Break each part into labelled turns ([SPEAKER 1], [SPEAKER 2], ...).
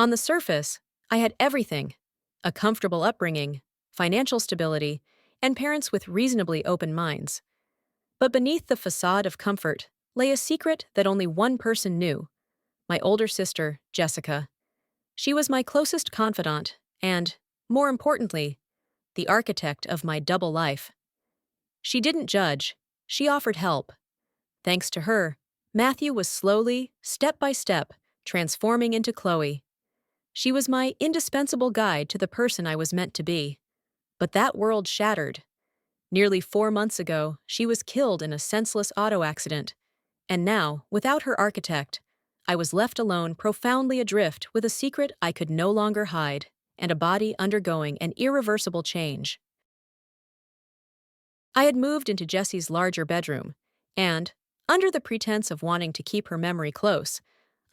[SPEAKER 1] On the surface, I had everything: a comfortable upbringing, financial stability, and parents with reasonably open minds. But beneath the facade of comfort lay a secret that only one person knew: my older sister, Jessica. She was my closest confidant and, more importantly, the architect of my double life. She didn't judge, she offered help. Thanks to her, Matthew was slowly, step by step, transforming into Chloe. She was my indispensable guide to the person I was meant to be. But that world shattered. Nearly 4 months ago, she was killed in a senseless auto accident. And now, without her architect, I was left alone, profoundly adrift with a secret I could no longer hide, and a body undergoing an irreversible change. I had moved into Jessie's larger bedroom, and, under the pretense of wanting to keep her memory close,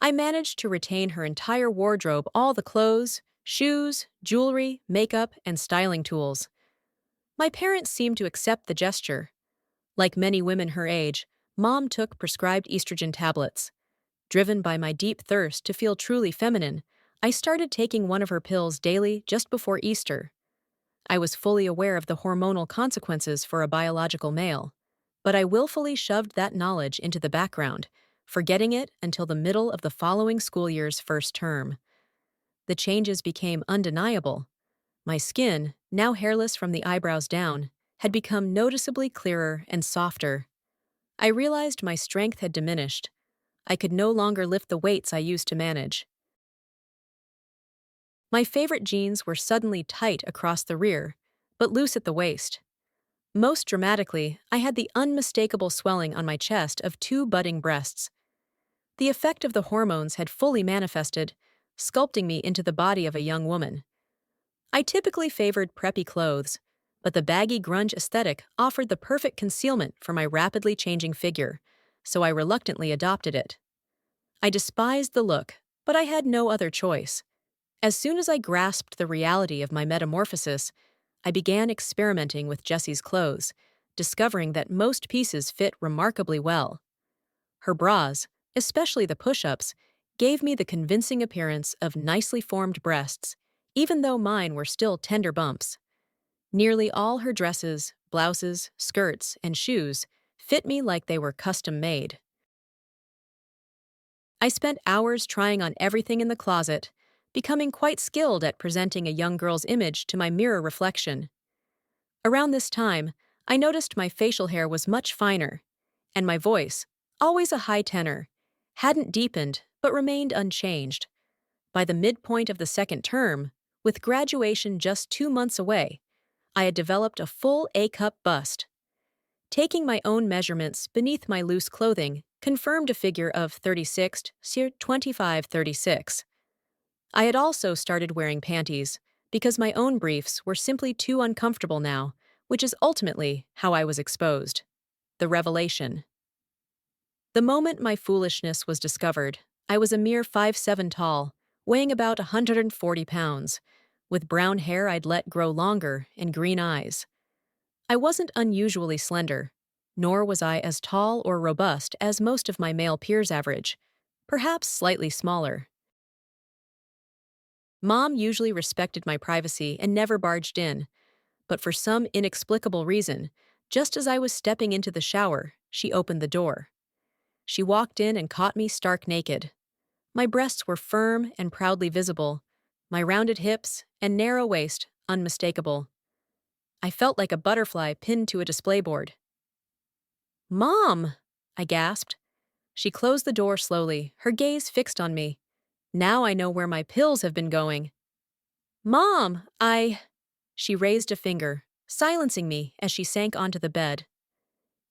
[SPEAKER 1] I managed to retain her entire wardrobe, all the clothes, shoes, jewelry, makeup, and styling tools. My parents seemed to accept the gesture. Like many women her age, Mom took prescribed estrogen tablets. Driven by my deep thirst to feel truly feminine, I started taking one of her pills daily just before Easter. I was fully aware of the hormonal consequences for a biological male, but I willfully shoved that knowledge into the background, forgetting it until the middle of the following school year's first term. The changes became undeniable. My skin, now hairless from the eyebrows down, had become noticeably clearer and softer. I realized my strength had diminished. I could no longer lift the weights I used to manage. My favorite jeans were suddenly tight across the rear, but loose at the waist. Most dramatically, I had the unmistakable swelling on my chest of two budding breasts. The effect of the hormones had fully manifested, sculpting me into the body of a young woman. I typically favored preppy clothes, but the baggy grunge aesthetic offered the perfect concealment for my rapidly changing figure, so I reluctantly adopted it. I despised the look, but I had no other choice. As soon as I grasped the reality of my metamorphosis, I began experimenting with Jessie's clothes, discovering that most pieces fit remarkably well. Her bras, especially the push-ups, gave me the convincing appearance of nicely formed breasts, even though mine were still tender bumps. Nearly all her dresses, blouses, skirts, and shoes fit me like they were custom-made. I spent hours trying on everything in the closet, becoming quite skilled at presenting a young girl's image to my mirror reflection. Around this time, I noticed my facial hair was much finer, and my voice, always a high tenor, hadn't deepened but remained unchanged. By the midpoint of the second term, with graduation just 2 months away, I had developed a full A-cup bust. Taking my own measurements beneath my loose clothing confirmed a figure of 36, 25-36. I had also started wearing panties, because my own briefs were simply too uncomfortable now, which is ultimately how I was exposed. The revelation. The moment my foolishness was discovered, I was a mere 5'7" tall, weighing about 140 pounds, with brown hair I'd let grow longer and green eyes. I wasn't unusually slender, nor was I as tall or robust as most of my male peers average, perhaps slightly smaller. Mom usually respected my privacy and never barged in, but for some inexplicable reason, just as I was stepping into the shower, she opened the door. She walked in and caught me stark naked. My breasts were firm and proudly visible, my rounded hips and narrow waist unmistakable. I felt like a butterfly pinned to a display board. "Mom!" I gasped. She closed the door slowly, her gaze fixed on me. Now I know where my pills have been going. "Mom, She raised a finger, silencing me as she sank onto the bed.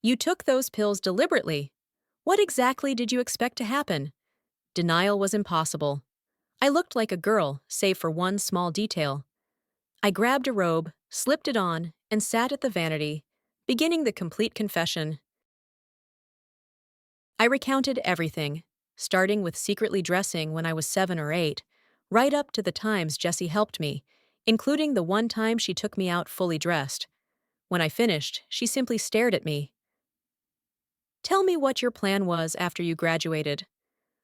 [SPEAKER 1] "You took those pills deliberately. What exactly did you expect to happen?" Denial was impossible. I looked like a girl, save for one small detail. I grabbed a robe, slipped it on, and sat at the vanity, beginning the complete confession. I recounted everything, starting with secretly dressing when I was 7 or 8, right up to the times Jessie helped me, including the one time she took me out fully dressed. When I finished, she simply stared at me. "Tell me what your plan was after you graduated."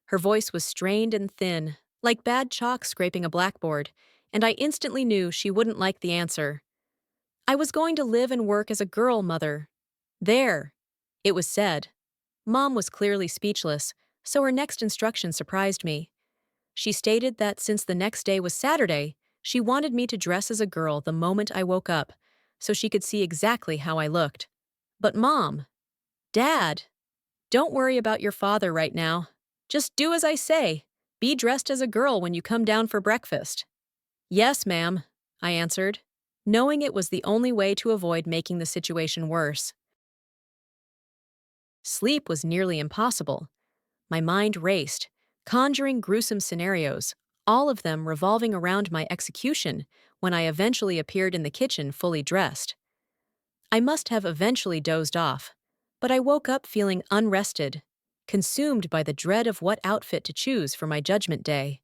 [SPEAKER 1] Her voice was strained and thin, like bad chalk scraping a blackboard, and I instantly knew she wouldn't like the answer. I was going to live and work as a girl, Mother. There. It was said. Mom was clearly speechless, so her next instruction surprised me. She stated that since the next day was Saturday, she wanted me to dress as a girl the moment I woke up, so she could see exactly how I looked. But Mom, Dad, don't worry about your father right now. Just do as I say. Be dressed as a girl when you come down for breakfast. Yes, ma'am, I answered, knowing it was the only way to avoid making the situation worse. Sleep was nearly impossible. My mind raced, conjuring gruesome scenarios, all of them revolving around my execution when I eventually appeared in the kitchen fully dressed. I must have eventually dozed off, but I woke up feeling unrested, consumed by the dread of what outfit to choose for my judgment day.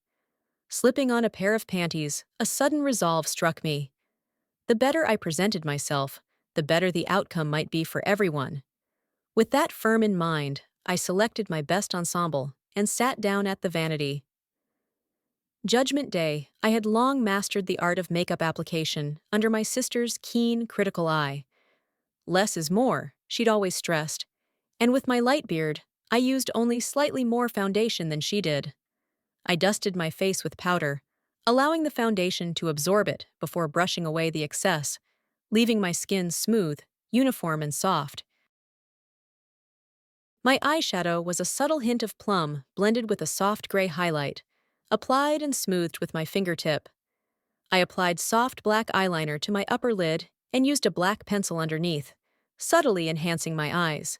[SPEAKER 1] Slipping on a pair of panties, a sudden resolve struck me. The better I presented myself, the better the outcome might be for everyone. With that firm in mind, I selected my best ensemble and sat down at the vanity. Judgment Day, I had long mastered the art of makeup application under my sister's keen, critical eye. Less is more, she'd always stressed, and with my light beard, I used only slightly more foundation than she did. I dusted my face with powder, allowing the foundation to absorb it before brushing away the excess, leaving my skin smooth, uniform, and soft. My eyeshadow was a subtle hint of plum blended with a soft gray highlight, applied and smoothed with my fingertip. I applied soft black eyeliner to my upper lid and used a black pencil underneath, subtly enhancing my eyes.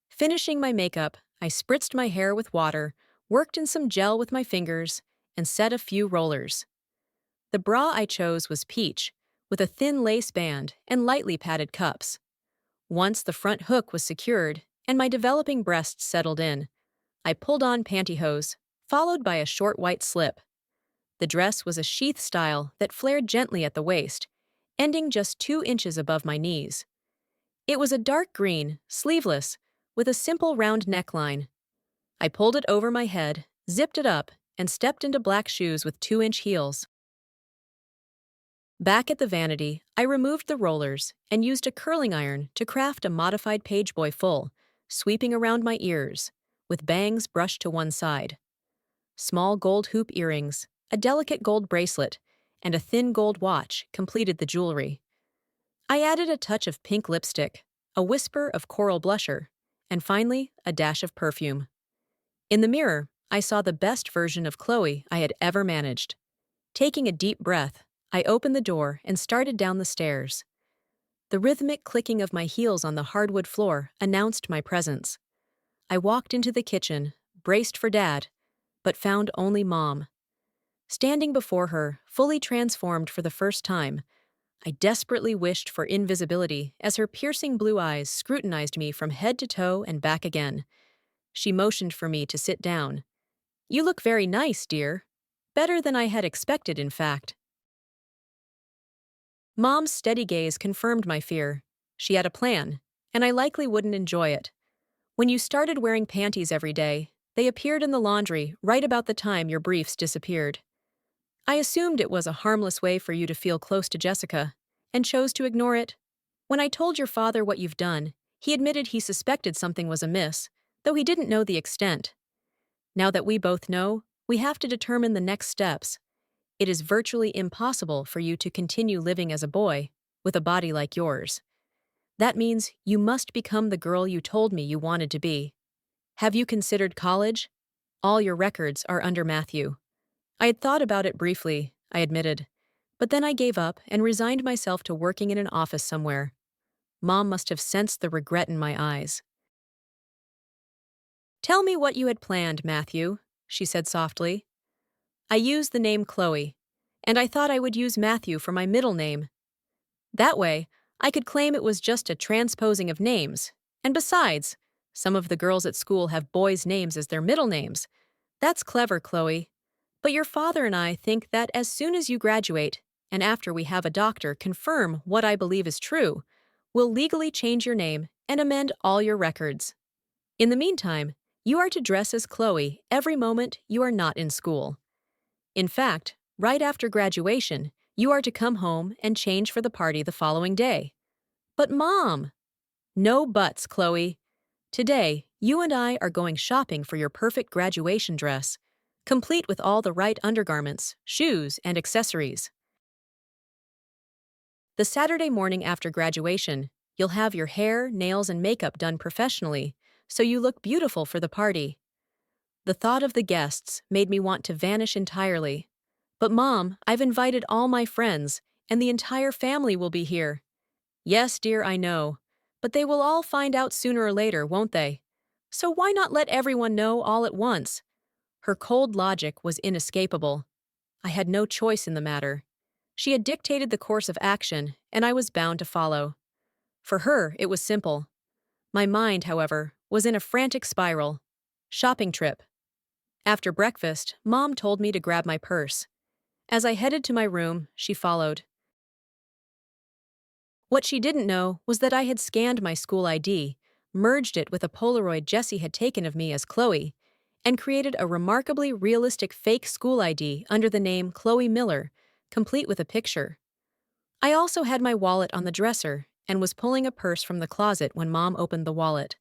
[SPEAKER 1] Finishing my makeup, I spritzed my hair with water, worked in some gel with my fingers, and set a few rollers. The bra I chose was peach, with a thin lace band and lightly padded cups. Once the front hook was secured and my developing breasts settled in, I pulled on pantyhose, followed by a short white slip. The dress was a sheath style that flared gently at the waist, ending just 2 inches above my knees. It was a dark green, sleeveless, with a simple round neckline. I pulled it over my head, zipped it up, and stepped into black shoes with 2-inch heels. Back at the vanity, I removed the rollers and used a curling iron to craft a modified pageboy full, sweeping around my ears, with bangs brushed to one side. Small gold hoop earrings, a delicate gold bracelet, and a thin gold watch completed the jewelry. I added a touch of pink lipstick, a whisper of coral blusher, and finally, a dash of perfume. In the mirror, I saw the best version of Chloe I had ever managed. Taking a deep breath, I opened the door and started down the stairs. The rhythmic clicking of my heels on the hardwood floor announced my presence. I walked into the kitchen, braced for Dad, but found only Mom. Standing before her, fully transformed for the first time, I desperately wished for invisibility as her piercing blue eyes scrutinized me from head to toe and back again. She motioned for me to sit down. "You look very nice, dear. Better than I had expected, in fact." Mom's steady gaze confirmed my fear. She had a plan, and I likely wouldn't enjoy it. When you started wearing panties every day, they appeared in the laundry right about the time your briefs disappeared. I assumed it was a harmless way for you to feel close to Jessica, and chose to ignore it. When I told your father what you've done, he admitted he suspected something was amiss, though he didn't know the extent. Now that we both know, we have to determine the next steps. It is virtually impossible for you to continue living as a boy, with a body like yours. That means you must become the girl you told me you wanted to be. Have you considered college? All your records are under Matthew. I had thought about it briefly, I admitted, but then I gave up and resigned myself to working in an office somewhere. Mom must have sensed the regret in my eyes. "Tell me what you had planned, Matthew," she said softly. "I used the name Chloe, and I thought I would use Matthew for my middle name. That way, I could claim it was just a transposing of names, and besides, some of the girls at school have boys' names as their middle names. That's clever, Chloe. But your father and I think that as soon as you graduate, and after we have a doctor confirm what I believe is true, we'll legally change your name and amend all your records. In the meantime, you are to dress as Chloe every moment you are not in school. In fact, right after graduation, you are to come home and change for the party the following day. But Mom! No buts, Chloe. Today, you and I are going shopping for your perfect graduation dress, complete with all the right undergarments, shoes, and accessories. The Saturday morning after graduation, you'll have your hair, nails, and makeup done professionally, so you look beautiful for the party. The thought of the guests made me want to vanish entirely. But Mom, I've invited all my friends, and the entire family will be here. Yes, dear, I know. But they will all find out sooner or later, won't they? So why not let everyone know all at once? Her cold logic was inescapable. I had no choice in the matter. She had dictated the course of action, and I was bound to follow. For her, it was simple. My mind, however, was in a frantic spiral. Shopping trip. After breakfast, Mom told me to grab my purse. As I headed to my room, she followed. What she didn't know was that I had scanned my school ID, merged it with a Polaroid Jessie had taken of me as Chloe, and created a remarkably realistic fake school ID under the name Chloe Miller, complete with a picture. I also had my wallet on the dresser and was pulling a purse from the closet when Mom opened the wallet.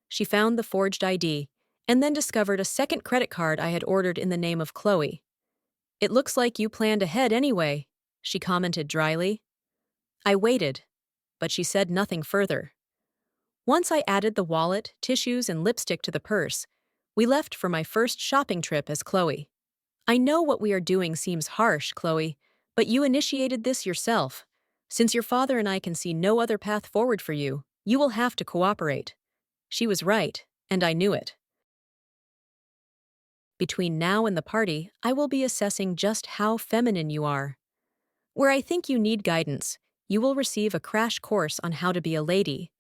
[SPEAKER 1] She found the forged ID and then discovered a second credit card I had ordered in the name of Chloe. "It looks like you planned ahead anyway," she commented dryly. I waited, but she said nothing further. Once I added the wallet, tissues, and lipstick to the purse, we left for my first shopping trip as Chloe. "I know what we are doing seems harsh, Chloe, but you initiated this yourself. Since your father and I can see no other path forward for you, you will have to cooperate." She was right, and I knew it. Between now and the party, I will be assessing just how feminine you are. Where I think you need guidance, you will receive a crash course on how to be a lady.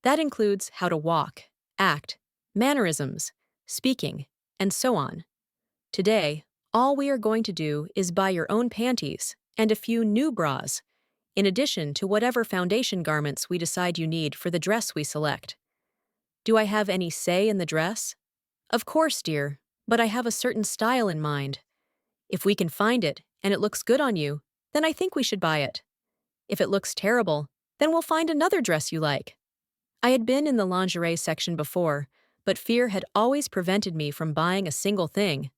[SPEAKER 1] That includes how to walk, act, mannerisms, speaking, and so on. Today, all we are going to do is buy your own panties and a few new bras, in addition to whatever foundation garments we decide you need for the dress we select. Do I have any say in the dress? Of course, dear, but I have a certain style in mind. If we can find it and it looks good on you, then I think we should buy it. If it looks terrible, then we'll find another dress you like. I had been in the lingerie section before, but fear had always prevented me from buying a single thing.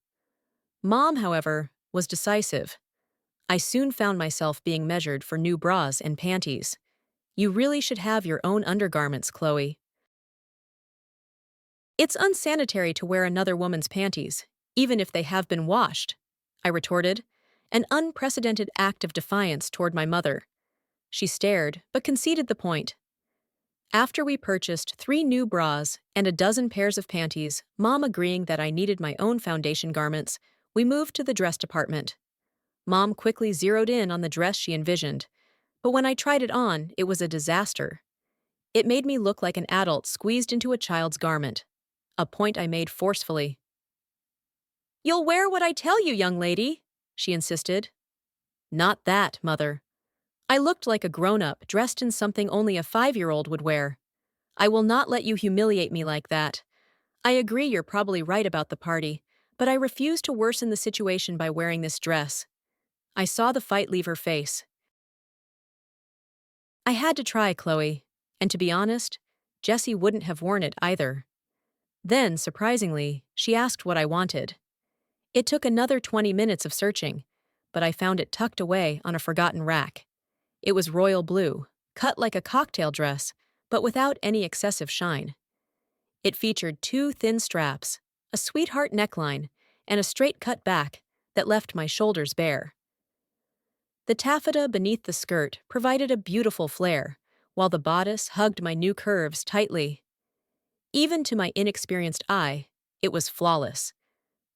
[SPEAKER 1] Mom, however, was decisive. I soon found myself being measured for new bras and panties. "You really should have your own undergarments, Chloe." "It's unsanitary to wear another woman's panties, even if they have been washed," I retorted, an unprecedented act of defiance toward my mother. She stared, but conceded the point. After we purchased 3 new bras and a dozen pairs of panties, Mom agreeing that I needed my own foundation garments, we moved to the dress department. Mom quickly zeroed in on the dress she envisioned, but when I tried it on, it was a disaster. It made me look like an adult squeezed into a child's garment, a point I made forcefully. "You'll wear what I tell you, young lady," she insisted. "Not that, Mother." I looked like a grown-up dressed in something only a 5-year-old would wear. "I will not let you humiliate me like that. I agree you're probably right about the party, but I refuse to worsen the situation by wearing this dress." I saw the fight leave her face. I had to try, Chloe, and to be honest, Jessie wouldn't have worn it either. Then, surprisingly, she asked what I wanted. It took another 20 minutes of searching, but I found it tucked away on a forgotten rack. It was royal blue, cut like a cocktail dress, but without any excessive shine. It featured 2 thin straps, a sweetheart neckline, and a straight-cut back that left my shoulders bare. The taffeta beneath the skirt provided a beautiful flare, while the bodice hugged my new curves tightly. Even to my inexperienced eye, it was flawless.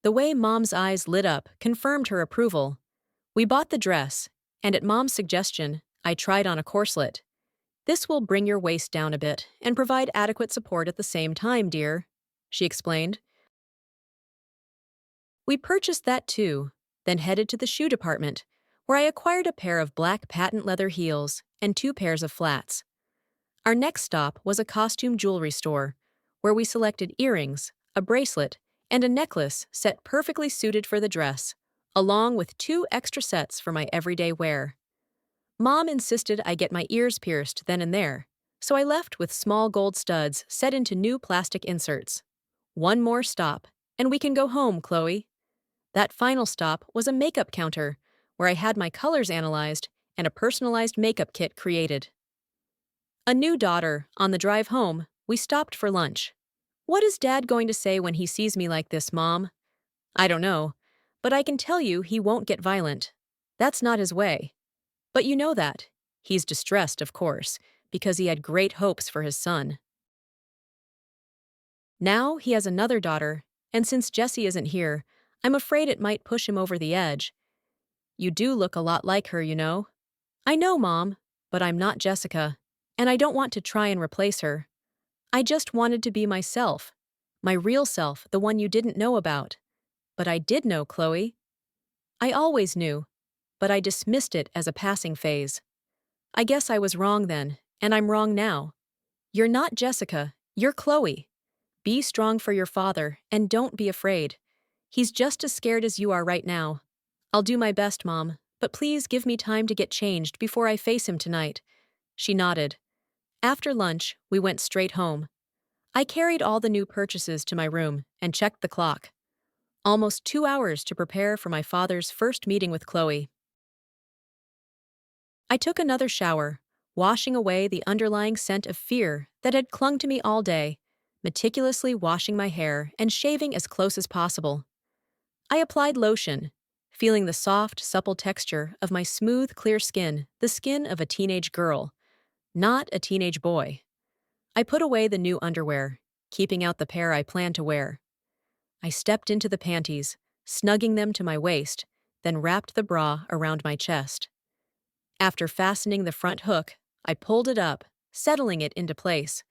[SPEAKER 1] The way Mom's eyes lit up confirmed her approval. We bought the dress, and at Mom's suggestion, I tried on a corselet. "This will bring your waist down a bit and provide adequate support at the same time, dear," she explained. We purchased that too, then headed to the shoe department, where I acquired a pair of black patent leather heels and 2 pairs of flats. Our next stop was a costume jewelry store, where we selected earrings, a bracelet, and a necklace set perfectly suited for the dress, along with 2 extra sets for my everyday wear. Mom insisted I get my ears pierced then and there, so I left with small gold studs set into new plastic inserts. One more stop, and we can go home, Chloe. That final stop was a makeup counter, where I had my colors analyzed and a personalized makeup kit created. A new daughter. On the drive home, we stopped for lunch. What is Dad going to say when he sees me like this, Mom? I don't know, but I can tell you he won't get violent. That's not his way. But you know that. He's distressed, of course, because he had great hopes for his son. Now he has another daughter, and since Jessie isn't here, I'm afraid it might push him over the edge. You do look a lot like her, you know. I know, Mom, but I'm not Jessica, and I don't want to try and replace her. I just wanted to be myself. My real self, the one you didn't know about. But I did know, Chloe. I always knew, but I dismissed it as a passing phase. I guess I was wrong then, and I'm wrong now. You're not Jessica, you're Chloe. Be strong for your father, and don't be afraid. He's just as scared as you are right now. I'll do my best, Mom, but please give me time to get changed before I face him tonight. She nodded. After lunch, we went straight home. I carried all the new purchases to my room and checked the clock. Almost 2 hours to prepare for my father's first meeting with Chloe. I took another shower, washing away the underlying scent of fear that had clung to me all day, meticulously washing my hair and shaving as close as possible. I applied lotion, feeling the soft, supple texture of my smooth, clear skin, the skin of a teenage girl, not a teenage boy. I put away the new underwear, keeping out the pair I planned to wear. I stepped into the panties, snugging them to my waist, then wrapped the bra around my chest. After fastening the front hook, I pulled it up, settling it into place.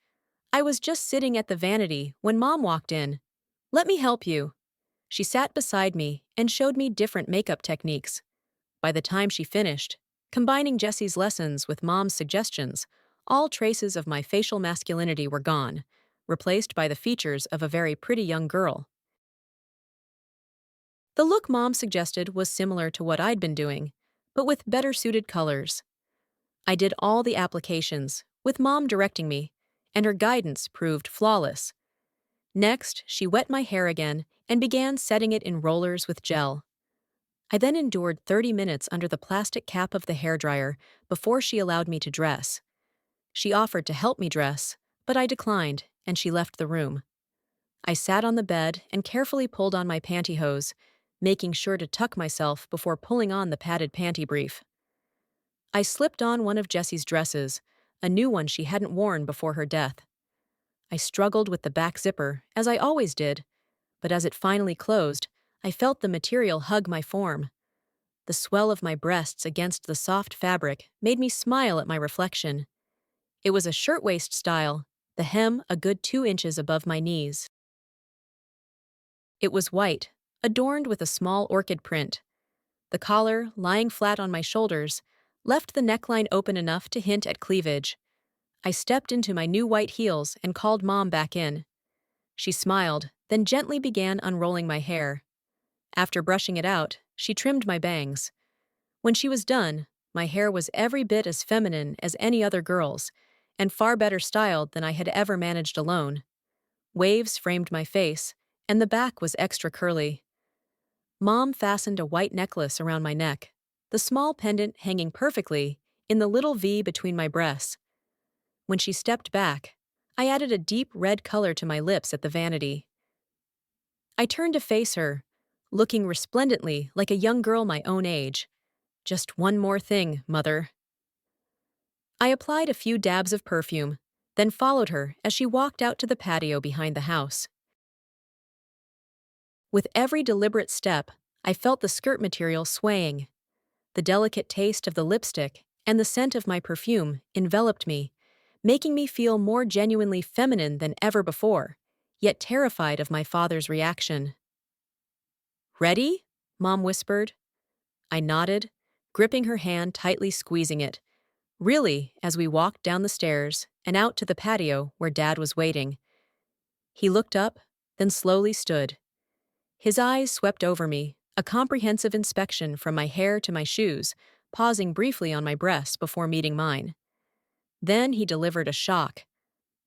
[SPEAKER 1] I was just sitting at the vanity when Mom walked in. "Let me help you." She sat beside me and showed me different makeup techniques. By the time she finished, combining Jessie's lessons with Mom's suggestions, all traces of my facial masculinity were gone, replaced by the features of a very pretty young girl. The look Mom suggested was similar to what I'd been doing, but with better suited colors. I did all the applications, with Mom directing me, and her guidance proved flawless. Next, she wet my hair again and began setting it in rollers with gel. I then endured 30 minutes under the plastic cap of the hairdryer before she allowed me to dress. She offered to help me dress, but I declined, and she left the room. I sat on the bed and carefully pulled on my pantyhose, making sure to tuck myself before pulling on the padded panty brief. I slipped on one of Jessie's dresses, a new one she hadn't worn before her death. I struggled with the back zipper, as I always did, but as it finally closed, I felt the material hug my form. The swell of my breasts against the soft fabric made me smile at my reflection. It was a shirtwaist style, the hem a good 2 inches above my knees. It was white, adorned with a small orchid print. The collar, lying flat on my shoulders, left the neckline open enough to hint at cleavage. I stepped into my new white heels and called Mom back in. She smiled, then gently began unrolling my hair. After brushing it out, she trimmed my bangs. When she was done, my hair was every bit as feminine as any other girl's, and far better styled than I had ever managed alone. Waves framed my face, and the back was extra curly. Mom fastened a white necklace around my neck, the small pendant hanging perfectly in the little V between my breasts. When she stepped back, I added a deep red color to my lips at the vanity. I turned to face her, looking resplendently like a young girl my own age. "Just one more thing, Mother." I applied a few dabs of perfume, then followed her as she walked out to the patio behind the house. With every deliberate step, I felt the skirt material swaying. The delicate taste of the lipstick and the scent of my perfume enveloped me, making me feel more genuinely feminine than ever before, yet terrified of my father's reaction. "Ready?" Mom whispered. I nodded, gripping her hand, tightly squeezing it. Really, as we walked down the stairs and out to the patio where Dad was waiting. He looked up, then slowly stood. His eyes swept over me, A comprehensive inspection from my hair to my shoes, pausing briefly on my breasts before meeting mine. Then he delivered a shock.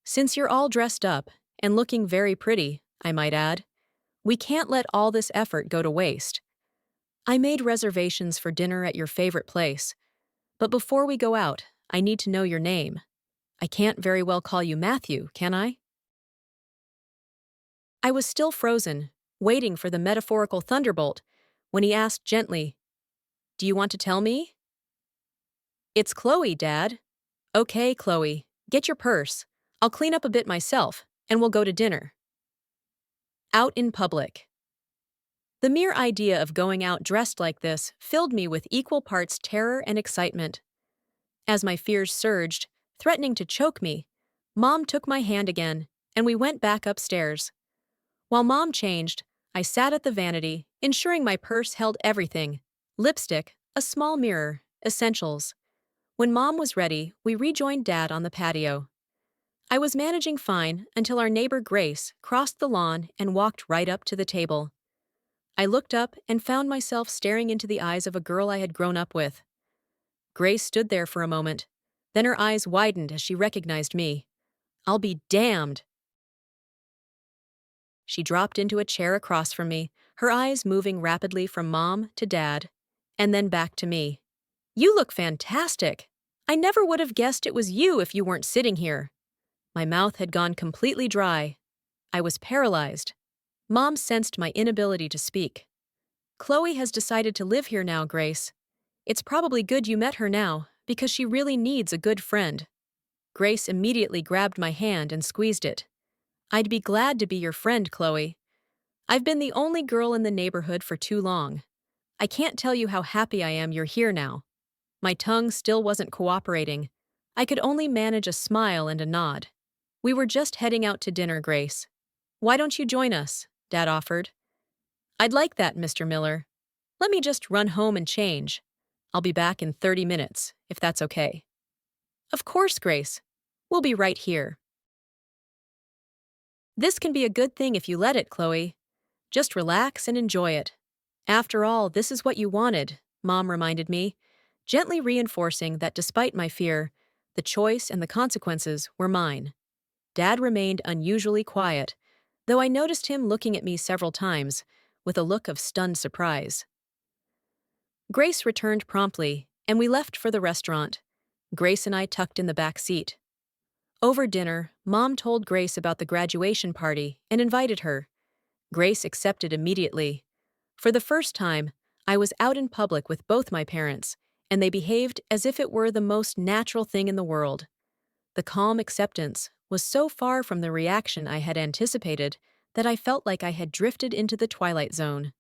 [SPEAKER 1] "Since you're all dressed up, and looking very pretty, I might add, we can't let all this effort go to waste. I made reservations for dinner at your favorite place, but before we go out, I need to know your name. I can't very well call you Matthew, can I?" I was still frozen, waiting for the metaphorical thunderbolt, when he asked gently, "Do you want to tell me?" "It's Chloe, Dad." "Okay, Chloe, get your purse. I'll clean up a bit myself, and we'll go to dinner." Out in public. The mere idea of going out dressed like this filled me with equal parts terror and excitement. As my fears surged, threatening to choke me, Mom took my hand again, and we went back upstairs. While Mom changed, I sat at the vanity, ensuring my purse held everything: lipstick, a small mirror, essentials. When Mom was ready, we rejoined Dad on the patio. I was managing fine until our neighbor Grace crossed the lawn and walked right up to the table. I looked up and found myself staring into the eyes of a girl I had grown up with. Grace stood there for a moment. Then her eyes widened as she recognized me. "I'll be damned." She dropped into a chair across from me, her eyes moving rapidly from Mom to Dad, and then back to me. "You look fantastic. I never would have guessed it was you if you weren't sitting here." My mouth had gone completely dry. I was paralyzed. Mom sensed my inability to speak. "Chloe has decided to live here now, Grace. It's probably good you met her now, because she really needs a good friend." Grace immediately grabbed my hand and squeezed it. "I'd be glad to be your friend, Chloe. I've been the only girl in the neighborhood for too long. I can't tell you how happy I am you're here now." My tongue still wasn't cooperating. I could only manage a smile and a nod. "We were just heading out to dinner, Grace. Why don't you join us?" Dad offered. "I'd like that, Mr. Miller. Let me just run home and change. I'll be back in 30 minutes, if that's okay." "Of course, Grace. We'll be right here." "This can be a good thing if you let it, Chloe. Just relax and enjoy it. After all, this is what you wanted," Mom reminded me, gently reinforcing that despite my fear, the choice and the consequences were mine. Dad remained unusually quiet, though I noticed him looking at me several times, with a look of stunned surprise. Grace returned promptly, and we left for the restaurant. Grace and I tucked in the back seat. Over dinner, Mom told Grace about the graduation party and invited her. Grace accepted immediately. For the first time, I was out in public with both my parents, and they behaved as if it were the most natural thing in the world. The calm acceptance was so far from the reaction I had anticipated that I felt like I had drifted into the twilight zone.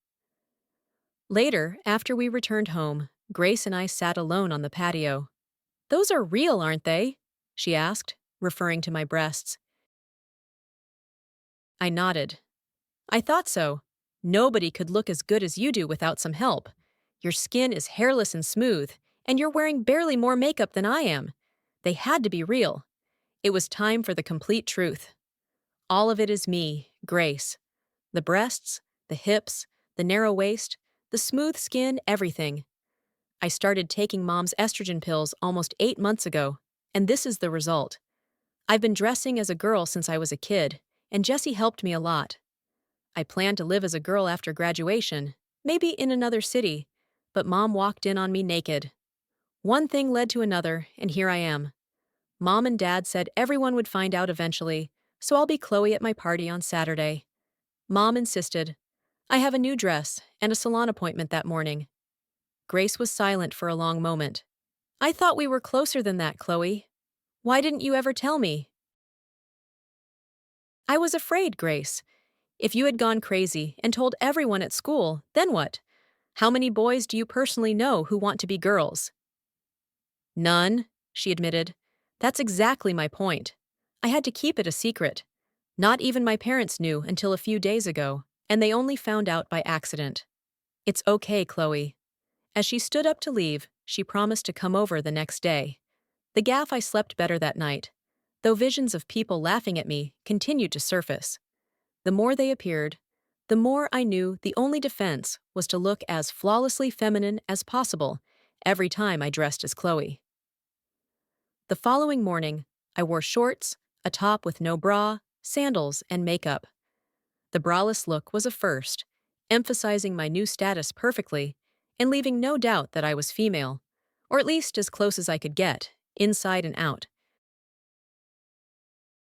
[SPEAKER 1] Later, after we returned home, Grace and I sat alone on the patio. "Those are real, aren't they?" she asked, referring to my breasts. I nodded. "I thought so. Nobody could look as good as you do without some help. Your skin is hairless and smooth, and you're wearing barely more makeup than I am. They had to be real." It was time for the complete truth. All of it is me, Grace. The breasts, the hips, the narrow waist, the smooth skin, everything. I started taking Mom's estrogen pills almost 8 months ago, and this is the result. I've been dressing as a girl since I was a kid, and Jessie helped me a lot. I planned to live as a girl after graduation, maybe in another city, but Mom walked in on me naked. One thing led to another, and here I am. Mom and Dad said everyone would find out eventually, so I'll be Chloe at my party on Saturday. Mom insisted. I have a new dress and a salon appointment that morning. Grace was silent for a long moment. "I thought we were closer than that, Chloe. Why didn't you ever tell me?" "I was afraid, Grace. If you had gone crazy and told everyone at school, then what? How many boys do you personally know who want to be girls?" "None," she admitted. "That's exactly my point. I had to keep it a secret. Not even my parents knew until a few days ago, and they only found out by accident. It's okay, Chloe." As she stood up to leave, she promised to come over the next day. The gaffe I slept better that night, though visions of people laughing at me continued to surface. The more they appeared, The more I knew, the only defense was to look as flawlessly feminine as possible every time I dressed as Chloe. The following morning, I wore shorts, a top with no bra, sandals, and makeup. The braless look was a first, emphasizing my new status perfectly and leaving no doubt that I was female, or at least as close as I could get, inside and out.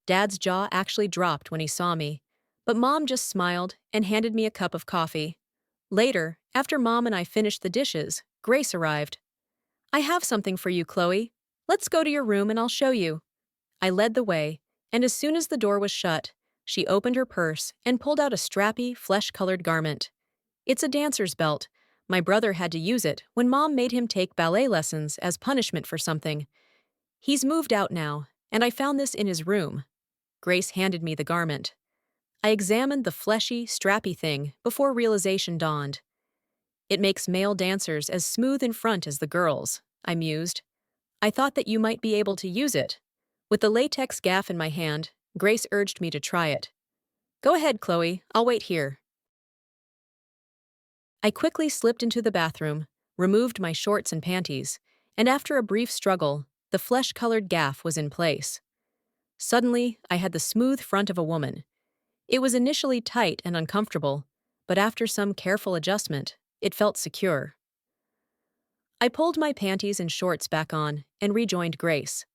[SPEAKER 1] Dad's jaw actually dropped when he saw me, but Mom just smiled and handed me a cup of coffee. Later, after Mom and I finished the dishes, Grace arrived. "I have something for you, Chloe. Let's go to your room and I'll show you." I led the way, and as soon as the door was shut, she opened her purse and pulled out a strappy, flesh-colored garment. It's a dancer's belt. My brother had to use it when Mom made him take ballet lessons as punishment for something. He's moved out now, and I found this in his room. Grace handed me the garment. I examined the fleshy, strappy thing before realization dawned. It makes male dancers as smooth in front as the girls, I mused. I thought that you might be able to use it. With the latex gaff in my hand, Grace urged me to try it. "Go ahead, Chloe, I'll wait here." I quickly slipped into the bathroom, removed my shorts and panties, and after a brief struggle, the flesh-colored gaff was in place. Suddenly, I had the smooth front of a woman. It was initially tight and uncomfortable, but after some careful adjustment, it felt secure. I pulled my panties and shorts back on and rejoined Grace.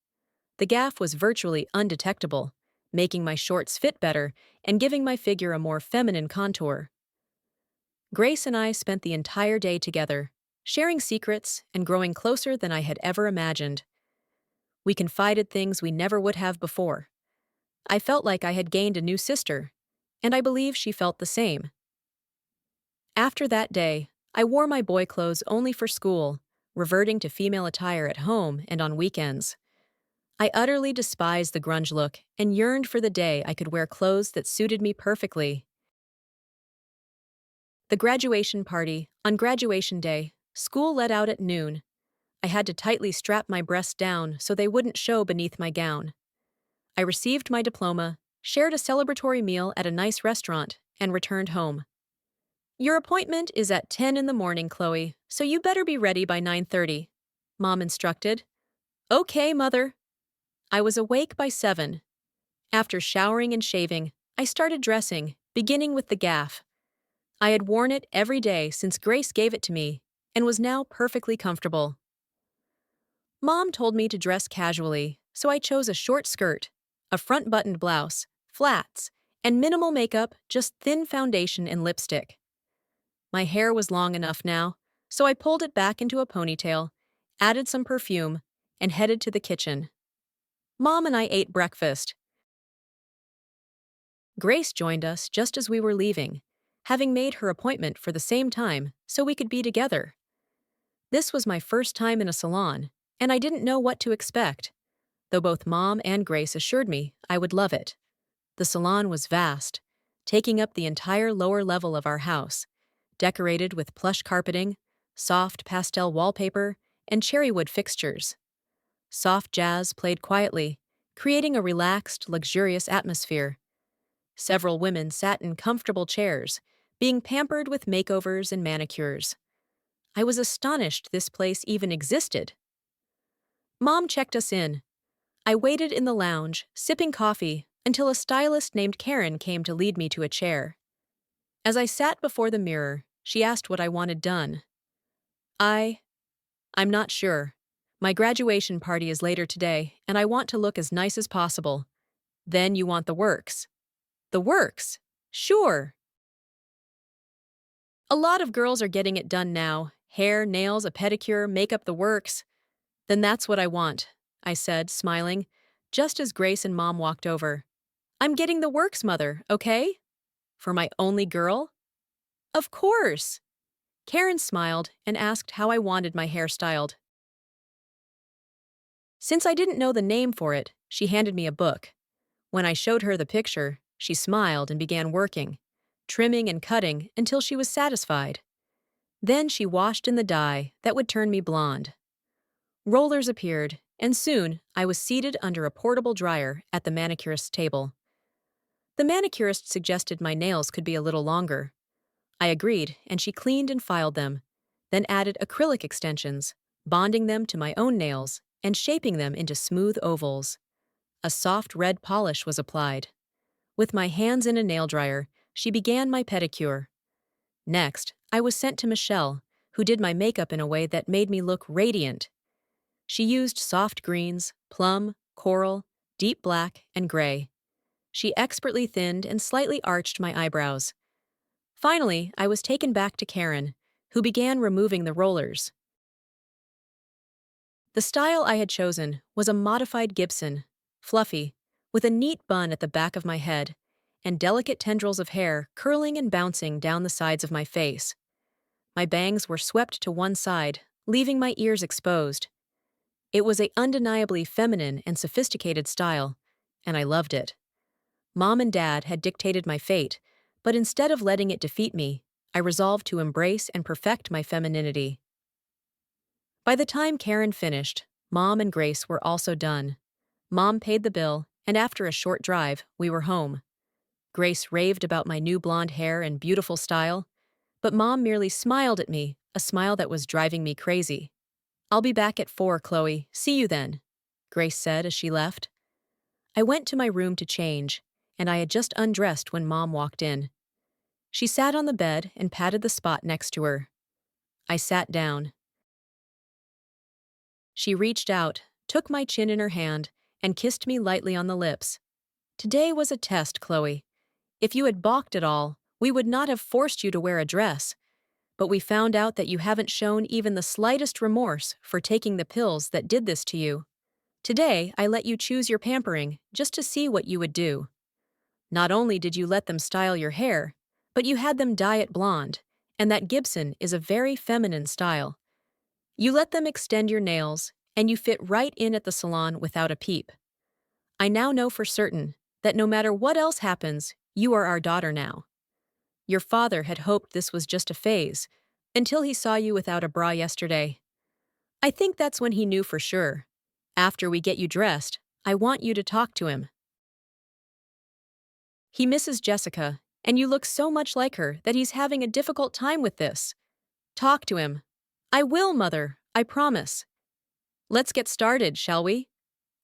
[SPEAKER 1] The gaff was virtually undetectable, making my shorts fit better and giving my figure a more feminine contour. Grace and I spent the entire day together, sharing secrets and growing closer than I had ever imagined. We confided things we never would have before. I felt like I had gained a new sister, and I believe she felt the same. After that day, I wore my boy clothes only for school, reverting to female attire at home and on weekends. I utterly despised the grunge look and yearned for the day I could wear clothes that suited me perfectly. The graduation party. On graduation day, school let out at noon. I had to tightly strap my breasts down so they wouldn't show beneath my gown. I received my diploma, shared a celebratory meal at a nice restaurant, and returned home. "Your appointment is at 10 in the morning, Chloe, so you better be ready by 9:30, Mom instructed. "Okay, Mother." I was awake by 7. After showering and shaving, I started dressing, beginning with the gaff. I had worn it every day since Grace gave it to me, and was now perfectly comfortable. Mom told me to dress casually, so I chose a short skirt, a front-buttoned blouse, flats, and minimal makeup, just thin foundation and lipstick. My hair was long enough now, so I pulled it back into a ponytail, added some perfume, and headed to the kitchen. Mom and I ate breakfast. Grace joined us just as we were leaving, having made her appointment for the same time so we could be together. This was my first time in a salon, and I didn't know what to expect, though both Mom and Grace assured me I would love it. The salon was vast, taking up the entire lower level of our house, decorated with plush carpeting, soft pastel wallpaper, and cherrywood fixtures. Soft jazz played quietly, creating a relaxed, luxurious atmosphere. Several women sat in comfortable chairs, being pampered with makeovers and manicures. I was astonished this place even existed. Mom checked us in. I waited in the lounge, sipping coffee, until a stylist named Karen came to lead me to a chair. As I sat before the mirror, she asked what I wanted done. I'm not sure. My graduation party is later today, and I want to look as nice as possible. Then you want the works. The works? Sure. A lot of girls are getting it done now. Hair, nails, a pedicure, makeup, the works. Then that's what I want, I said, smiling, just as Grace and Mom walked over. I'm getting the works, Mother, okay? For my only girl? Of course. Karen smiled and asked how I wanted my hair styled. Since I didn't know the name for it, she handed me a book. When I showed her the picture, she smiled and began working, trimming and cutting until she was satisfied. Then she washed in the dye that would turn me blonde. Rollers appeared, and soon I was seated under a portable dryer at the manicurist's table. The manicurist suggested my nails could be a little longer. I agreed, and she cleaned and filed them, then added acrylic extensions, bonding them to my own nails and shaping them into smooth ovals. A soft red polish was applied. With my hands in a nail dryer, she began my pedicure. Next, I was sent to Michelle, who did my makeup in a way that made me look radiant. She used soft greens, plum, coral, deep black, and gray. She expertly thinned and slightly arched my eyebrows. Finally, I was taken back to Karen, who began removing the rollers. The style I had chosen was a modified Gibson, fluffy, with a neat bun at the back of my head, and delicate tendrils of hair curling and bouncing down the sides of my face. My bangs were swept to one side, leaving my ears exposed. It was an undeniably feminine and sophisticated style, and I loved it. Mom and Dad had dictated my fate, but instead of letting it defeat me, I resolved to embrace and perfect my femininity. By the time Karen finished, Mom and Grace were also done. Mom paid the bill, and after a short drive, we were home. Grace raved about my new blonde hair and beautiful style, but Mom merely smiled at me, a smile that was driving me crazy. "I'll be back at 4, Chloe. See you then," Grace said as she left. I went to my room to change, and I had just undressed when Mom walked in. She sat on the bed and patted the spot next to her. I sat down. She reached out, took my chin in her hand, and kissed me lightly on the lips. "Today was a test, Chloe. If you had balked at all, we would not have forced you to wear a dress. But we found out that you haven't shown even the slightest remorse for taking the pills that did this to you. Today, I let you choose your pampering just to see what you would do. Not only did you let them style your hair, but you had them dye it blonde, and that Gibson is a very feminine style. You let them extend your nails, and you fit right in at the salon without a peep. I now know for certain that no matter what else happens, you are our daughter now. Your father had hoped this was just a phase, until he saw you without a bra yesterday. I think that's when he knew for sure. After we get you dressed, I want you to talk to him. He misses Jessica, and you look so much like her that he's having a difficult time with this. Talk to him." "I will, Mother, I promise." "Let's get started, shall we?"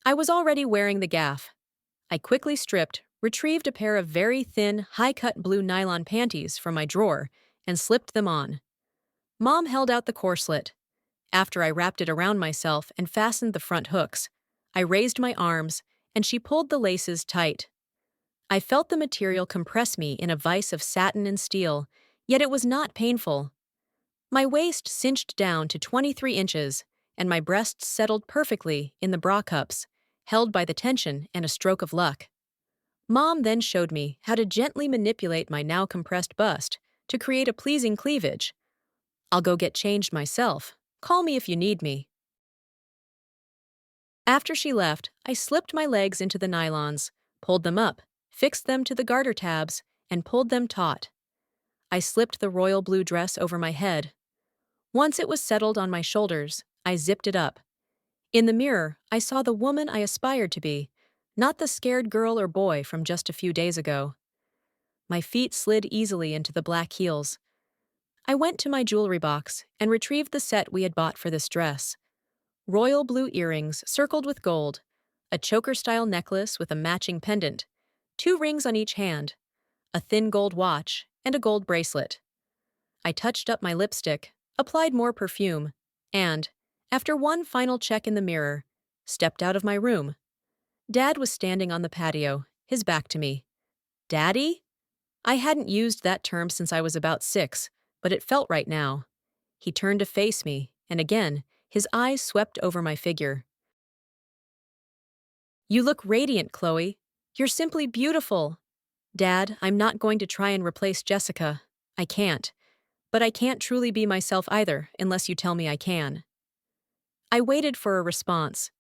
[SPEAKER 1] I was already wearing the gaff. I quickly stripped, retrieved a pair of very thin, high-cut blue nylon panties from my drawer, and slipped them on. Mom held out the corselet. After I wrapped it around myself and fastened the front hooks, I raised my arms, and she pulled the laces tight. I felt the material compress me in a vise of satin and steel, yet it was not painful. My waist cinched down to 23 inches, and my breasts settled perfectly in the bra cups, held by the tension and a stroke of luck. Mom then showed me how to gently manipulate my now compressed bust to create a pleasing cleavage. "I'll go get changed myself. Call me if you need me." After she left, I slipped my legs into the nylons, pulled them up, fixed them to the garter tabs, and pulled them taut. I slipped the royal blue dress over my head. Once it was settled on my shoulders, I zipped it up. In the mirror, I saw the woman I aspired to be, not the scared girl or boy from just a few days ago. My feet slid easily into the black heels. I went to my jewelry box and retrieved the set we had bought for this dress. Royal blue earrings circled with gold, a choker-style necklace with a matching pendant, 2 rings on each hand, a thin gold watch, and a gold bracelet. I touched up my lipstick, applied more perfume, and, after one final check in the mirror, stepped out of my room. Dad was standing on the patio, his back to me. "Daddy?" I hadn't used that term since I was about 6, but it felt right now. He turned to face me, and again, his eyes swept over my figure. "You look radiant, Chloe. You're simply beautiful." "Dad, I'm not going to try and replace Jessica. I can't. But I can't truly be myself either, unless you tell me I can." I waited for a response.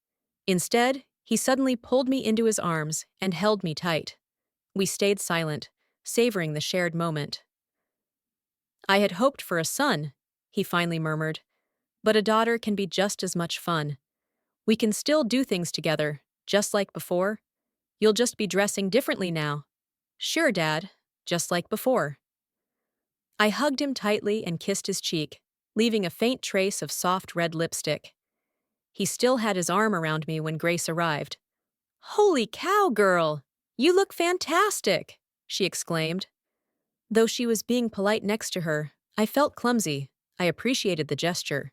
[SPEAKER 1] Instead, he suddenly pulled me into his arms and held me tight. We stayed silent, savoring the shared moment. "I had hoped for a son," he finally murmured, "but a daughter can be just as much fun. We can still do things together, just like before. You'll just be dressing differently now." Sure, Dad, just like before. I hugged him tightly and kissed his cheek, leaving a faint trace of soft red lipstick. He still had his arm around me when Grace arrived. Holy cow, girl! You look fantastic! She exclaimed. Though she was being polite next to her, I felt clumsy. I appreciated the gesture.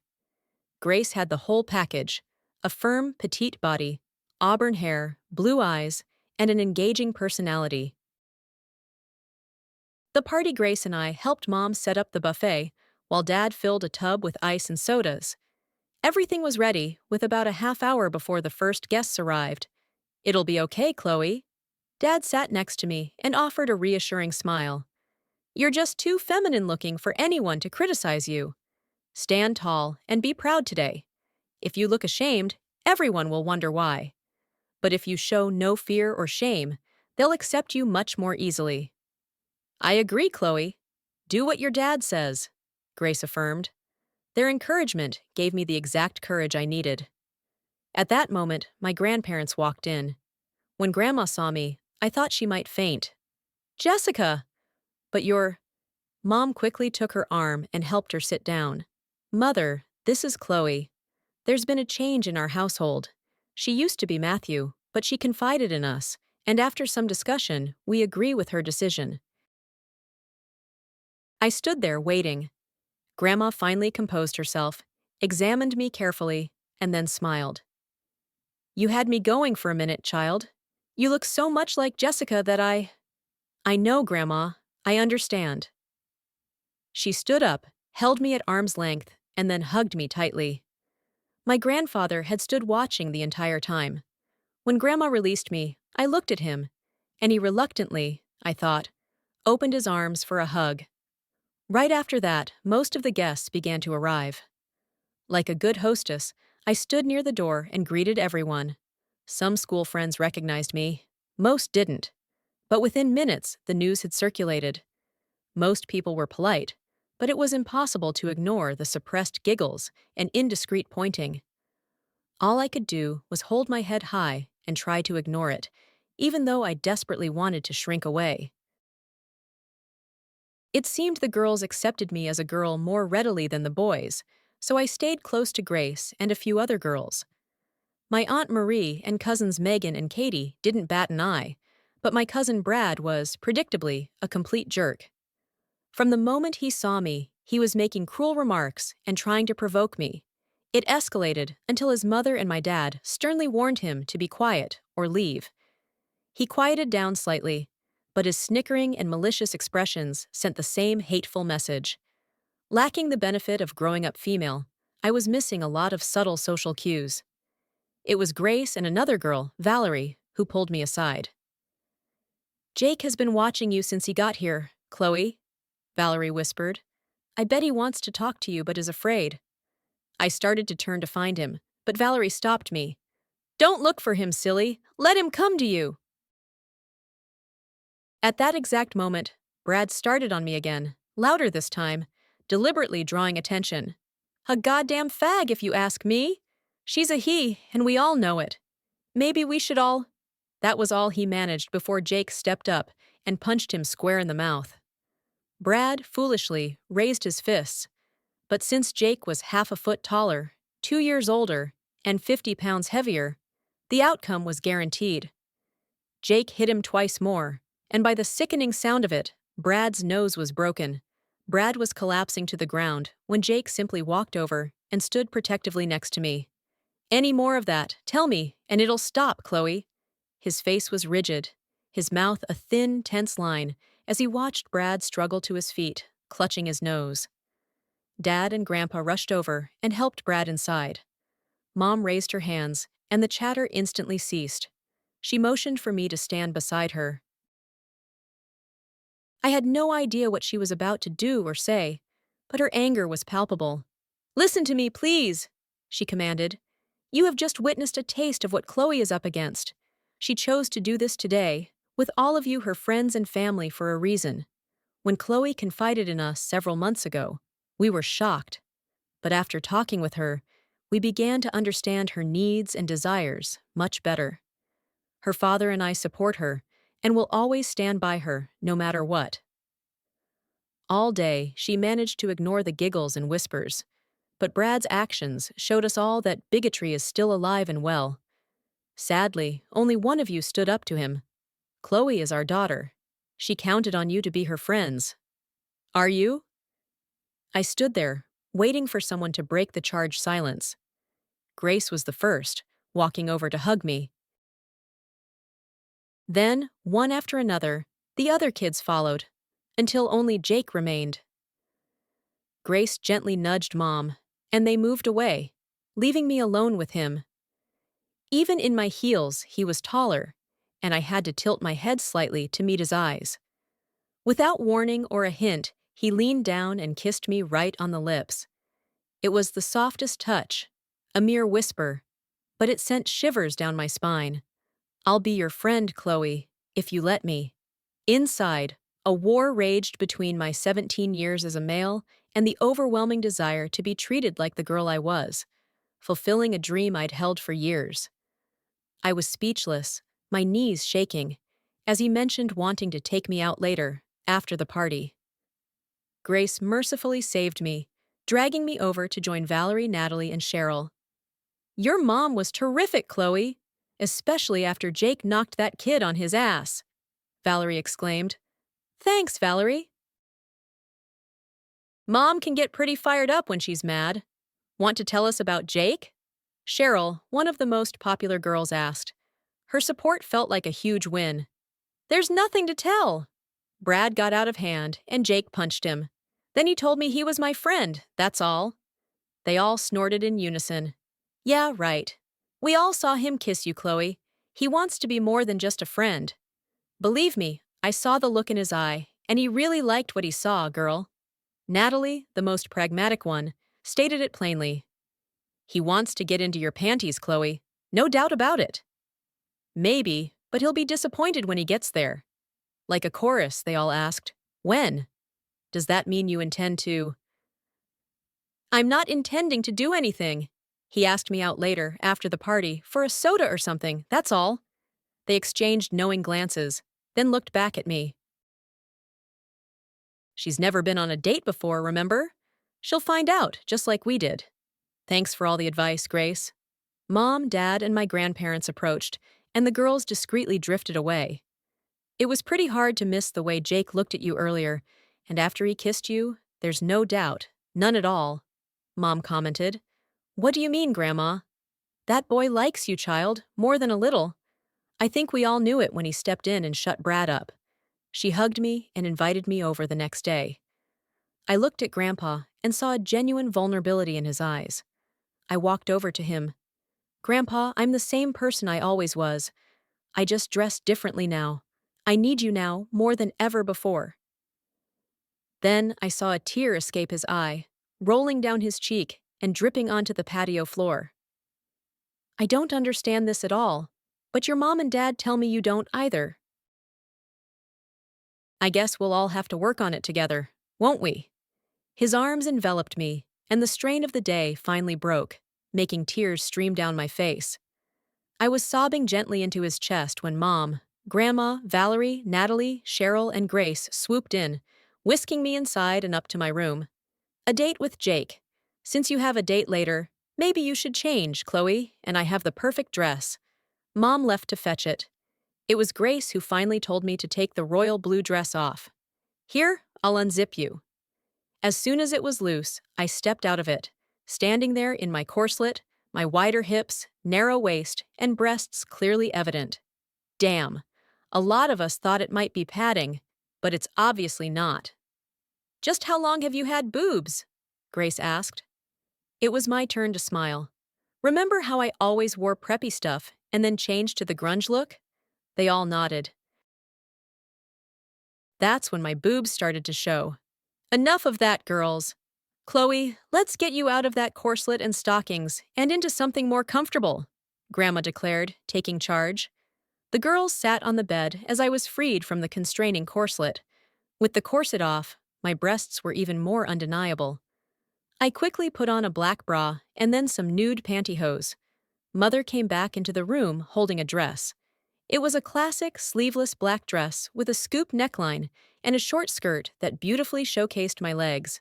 [SPEAKER 1] Grace had the whole package: a firm, petite body, auburn hair, blue eyes, and an engaging personality. The party Grace and I helped Mom set up the buffet, while Dad filled a tub with ice and sodas. Everything was ready, with about a half hour before the first guests arrived. It'll be okay, Chloe. Dad sat next to me and offered a reassuring smile. You're just too feminine looking for anyone to criticize you. Stand tall and be proud today. If you look ashamed, everyone will wonder why. But if you show no fear or shame, they'll accept you much more easily. I agree, Chloe. Do what your dad says, Grace affirmed. Their encouragement gave me the exact courage I needed. At that moment, my grandparents walked in. When Grandma saw me, I thought she might faint. Jessica! But Mom quickly took her arm and helped her sit down. Mother, this is Chloe. There's been a change in our household. She used to be Matthew, but she confided in us, and after some discussion, we agree with her decision. I stood there waiting. Grandma finally composed herself, examined me carefully, and then smiled. You had me going for a minute, child. You look so much like Jessica that I know, Grandma. I understand. She stood up, held me at arm's length, and then hugged me tightly. My grandfather had stood watching the entire time. When Grandma released me, I looked at him, and he reluctantly, I thought, opened his arms for a hug. Right after that, most of the guests began to arrive. Like a good hostess, I stood near the door and greeted everyone. Some school friends recognized me. Most didn't. But within minutes, the news had circulated. Most people were polite, but it was impossible to ignore the suppressed giggles and indiscreet pointing. All I could do was hold my head high and try to ignore it, even though I desperately wanted to shrink away. It seemed the girls accepted me as a girl more readily than the boys, so I stayed close to Grace and a few other girls. My Aunt Marie and cousins Megan and Katie didn't bat an eye, but my cousin Brad was, predictably, a complete jerk. From the moment he saw me, he was making cruel remarks and trying to provoke me. It escalated until his mother and my dad sternly warned him to be quiet or leave. He quieted down slightly, but his snickering and malicious expressions sent the same hateful message. Lacking the benefit of growing up female, I was missing a lot of subtle social cues. It was Grace and another girl, Valerie, who pulled me aside. Jake has been watching you since he got here, Chloe, Valerie whispered. I bet he wants to talk to you but is afraid. I started to turn to find him, but Valerie stopped me. Don't look for him, silly. Let him come to you. At that exact moment, Brad started on me again, louder this time, deliberately drawing attention. A goddamn fag, if you ask me. She's a he, and we all know it. Maybe we should all— That was all he managed before Jake stepped up and punched him square in the mouth. Brad, foolishly, raised his fists, but since Jake was half a foot taller, 2 years older, and 50 pounds heavier, the outcome was guaranteed. Jake hit him twice more, and by the sickening sound of it, Brad's nose was broken. Brad was collapsing to the ground when Jake simply walked over and stood protectively next to me. Any more of that, tell me, and it'll stop, Chloe. His face was rigid, his mouth a thin, tense line, as he watched Brad struggle to his feet, clutching his nose. Dad and Grandpa rushed over and helped Brad inside. Mom raised her hands, and the chatter instantly ceased. She motioned for me to stand beside her. I had no idea what she was about to do or say, but her anger was palpable. Listen to me, please, she commanded. You have just witnessed a taste of what Chloe is up against. She chose to do this today, with all of you her friends and family, for a reason. When Chloe confided in us several months ago, we were shocked. But after talking with her, we began to understand her needs and desires much better. Her father and I support her, and will always stand by her, no matter what. All day, she managed to ignore the giggles and whispers, but Brad's actions showed us all that bigotry is still alive and well. Sadly, only one of you stood up to him. Chloe is our daughter. She counted on you to be her friends. Are you? I stood there, waiting for someone to break the charged silence. Grace was the first, walking over to hug me. Then, one after another, the other kids followed, until only Jake remained. Grace gently nudged Mom, and they moved away, leaving me alone with him. Even in my heels, he was taller, and I had to tilt my head slightly to meet his eyes. Without warning or a hint, he leaned down and kissed me right on the lips. It was the softest touch, a mere whisper, but it sent shivers down my spine. I'll be your friend, Chloe, if you let me. Inside, a war raged between my 17 years as a male and the overwhelming desire to be treated like the girl I was, fulfilling a dream I'd held for years. I was speechless, my knees shaking, as he mentioned wanting to take me out later, after the party. Grace mercifully saved me, dragging me over to join Valerie, Natalie, and Cheryl. Your mom was terrific, Chloe, especially after Jake knocked that kid on his ass, Valerie exclaimed. Thanks, Valerie. Mom can get pretty fired up when she's mad. Want to tell us about Jake? Cheryl, one of the most popular girls, asked. Her support felt like a huge win. There's nothing to tell. Brad got out of hand, and Jake punched him. Then he told me he was my friend, that's all. They all snorted in unison. Yeah, right. We all saw him kiss you, Chloe. He wants to be more than just a friend. Believe me, I saw the look in his eye, and he really liked what he saw, girl. Natalie, the most pragmatic one, stated it plainly. He wants to get into your panties, Chloe. No doubt about it. Maybe, but he'll be disappointed when he gets there. Like a chorus, they all asked. When? Does that mean you intend to? I'm not intending to do anything. He asked me out later, after the party, for a soda or something, that's all. They exchanged knowing glances, then looked back at me. She's never been on a date before, remember? She'll find out, just like we did. Thanks for all the advice, Grace. Mom, Dad, and my grandparents approached, and the girls discreetly drifted away. It was pretty hard to miss the way Jake looked at you earlier, and after he kissed you, there's no doubt, none at all, Mom commented. What do you mean, Grandma? That boy likes you, child, more than a little. I think we all knew it when he stepped in and shut Brad up. She hugged me and invited me over the next day. I looked at Grandpa and saw a genuine vulnerability in his eyes. I walked over to him. Grandpa, I'm the same person I always was. I just dress differently now. I need you now more than ever before. Then I saw a tear escape his eye, rolling down his cheek and dripping onto the patio floor. I don't understand this at all, but your mom and dad tell me you don't either. I guess we'll all have to work on it together, won't we? His arms enveloped me, and the strain of the day finally broke, making tears stream down my face. I was sobbing gently into his chest when Mom, Grandma, Valerie, Natalie, Cheryl, and Grace swooped in, whisking me inside and up to my room. A date with Jake. Since you have a date later, maybe you should change, Chloe, and I have the perfect dress. Mom left to fetch it. It was Grace who finally told me to take the royal blue dress off. Here, I'll unzip you. As soon as it was loose, I stepped out of it, standing there in my corselet, my wider hips, narrow waist, and breasts clearly evident. Damn, a lot of us thought it might be padding, but it's obviously not. Just how long have you had boobs? Grace asked. It was my turn to smile. Remember how I always wore preppy stuff and then changed to the grunge look? They all nodded. That's when my boobs started to show. Enough of that, girls. Chloe, let's get you out of that corselet and stockings and into something more comfortable, Grandma declared, taking charge. The girls sat on the bed as I was freed from the constraining corselet. With the corset off, my breasts were even more undeniable. I quickly put on a black bra and then some nude pantyhose. Mother came back into the room holding a dress. It was a classic, sleeveless black dress with a scoop neckline and a short skirt that beautifully showcased my legs.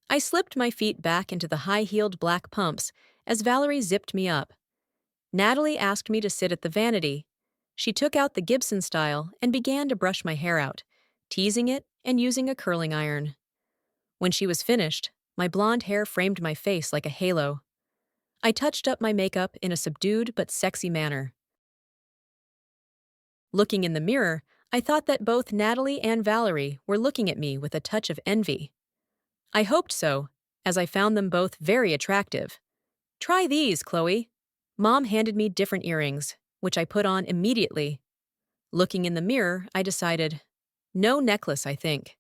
[SPEAKER 1] I slipped my feet back into the high-heeled black pumps as Valerie zipped me up. Natalie asked me to sit at the vanity. She took out the Gibson style and began to brush my hair out, teasing it and using a curling iron. When she was finished, my blonde hair framed my face like a halo. I touched up my makeup in a subdued but sexy manner. Looking in the mirror, I thought that both Natalie and Valerie were looking at me with a touch of envy. I hoped so, as I found them both very attractive. "Try these, Chloe." Mom handed me different earrings, which I put on immediately. Looking in the mirror, I decided, no necklace, I think.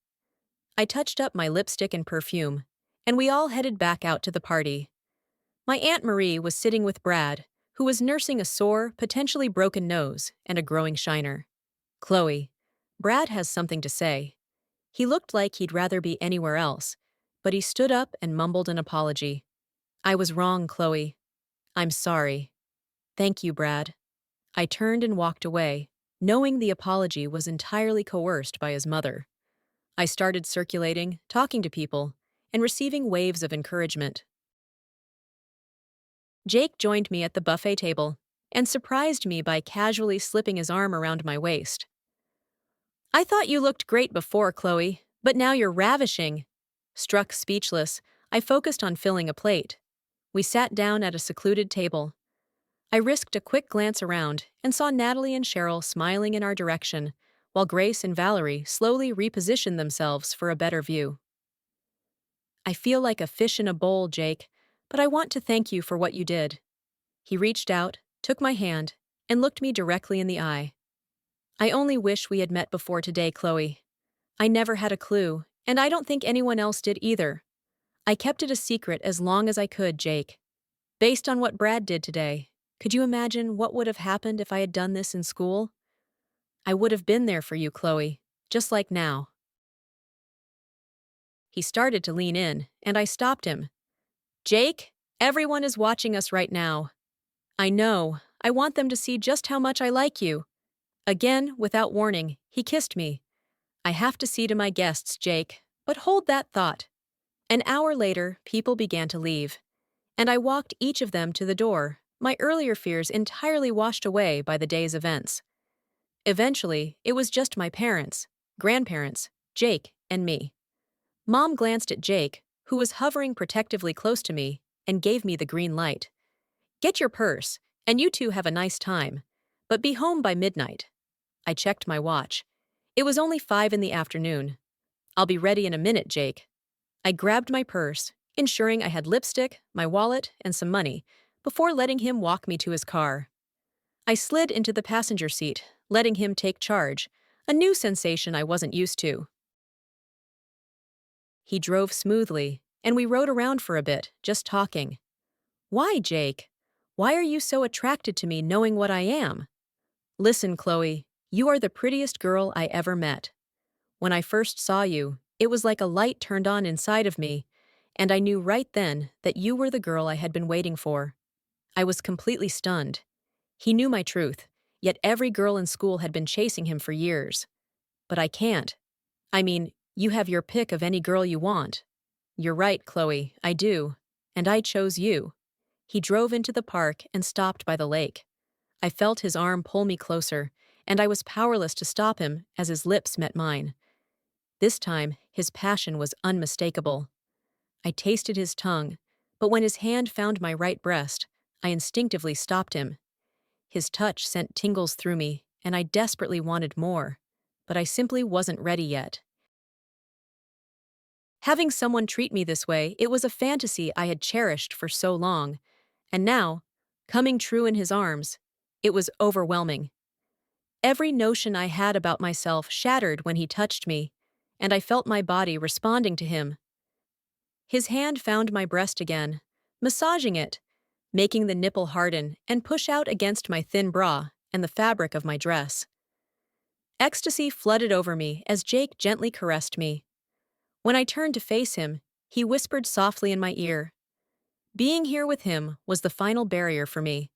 [SPEAKER 1] I touched up my lipstick and perfume, and we all headed back out to the party. My Aunt Marie was sitting with Brad, who was nursing a sore, potentially broken nose and a growing shiner. "Chloe, Brad has something to say." He looked like he'd rather be anywhere else, but he stood up and mumbled an apology. "I was wrong, Chloe. I'm sorry." "Thank you, Brad." I turned and walked away, knowing the apology was entirely coerced by his mother. I started circulating, talking to people, and receiving waves of encouragement. Jake joined me at the buffet table and surprised me by casually slipping his arm around my waist. "I thought you looked great before, Chloe, but now you're ravishing." Struck speechless, I focused on filling a plate. We sat down at a secluded table. I risked a quick glance around and saw Natalie and Cheryl smiling in our direction, while Grace and Valerie slowly repositioned themselves for a better view. "I feel like a fish in a bowl, Jake, but I want to thank you for what you did." He reached out, took my hand, and looked me directly in the eye. "I only wish we had met before today, Chloe. I never had a clue, and I don't think anyone else did either. I kept it a secret as long as I could, Jake. Based on what Brad did today, could you imagine what would have happened if I had done this in school? I would have been there for you, Chloe, just like now." He started to lean in, and I stopped him. "Jake, everyone is watching us right now." "I know. I want them to see just how much I like you." Again, without warning, he kissed me. "I have to see to my guests, Jake, but hold that thought." An hour later, people began to leave, and I walked each of them to the door, my earlier fears entirely washed away by the day's events. Eventually, it was just my parents, grandparents, Jake, and me. Mom glanced at Jake, who was hovering protectively close to me, and gave me the green light. "Get your purse, and you two have a nice time, but be home by midnight." I checked my watch. It was only 5 in the afternoon. "I'll be ready in a minute, Jake." I grabbed my purse, ensuring I had lipstick, my wallet, and some money, before letting him walk me to his car. I slid into the passenger seat, letting him take charge, a new sensation I wasn't used to. He drove smoothly, and we rode around for a bit, just talking. "Why, Jake? Why are you so attracted to me knowing what I am?" "Listen, Chloe, you are the prettiest girl I ever met. When I first saw you, it was like a light turned on inside of me, and I knew right then that you were the girl I had been waiting for." I was completely stunned. He knew my truth, yet every girl in school had been chasing him for years. "But I can't. I mean, you have your pick of any girl you want." "You're right, Chloe, I do. And I chose you." He drove into the park and stopped by the lake. I felt his arm pull me closer, and I was powerless to stop him as his lips met mine. This time, his passion was unmistakable. I tasted his tongue, but when his hand found my right breast, I instinctively stopped him. His touch sent tingles through me, and I desperately wanted more, but I simply wasn't ready yet. Having someone treat me this way, it was a fantasy I had cherished for so long, and now, coming true in his arms, it was overwhelming. Every notion I had about myself shattered when he touched me, and I felt my body responding to him. His hand found my breast again, massaging it, making the nipple harden and push out against my thin bra and the fabric of my dress. Ecstasy flooded over me as Jake gently caressed me. When I turned to face him, he whispered softly in my ear. Being here with him was the final barrier for me.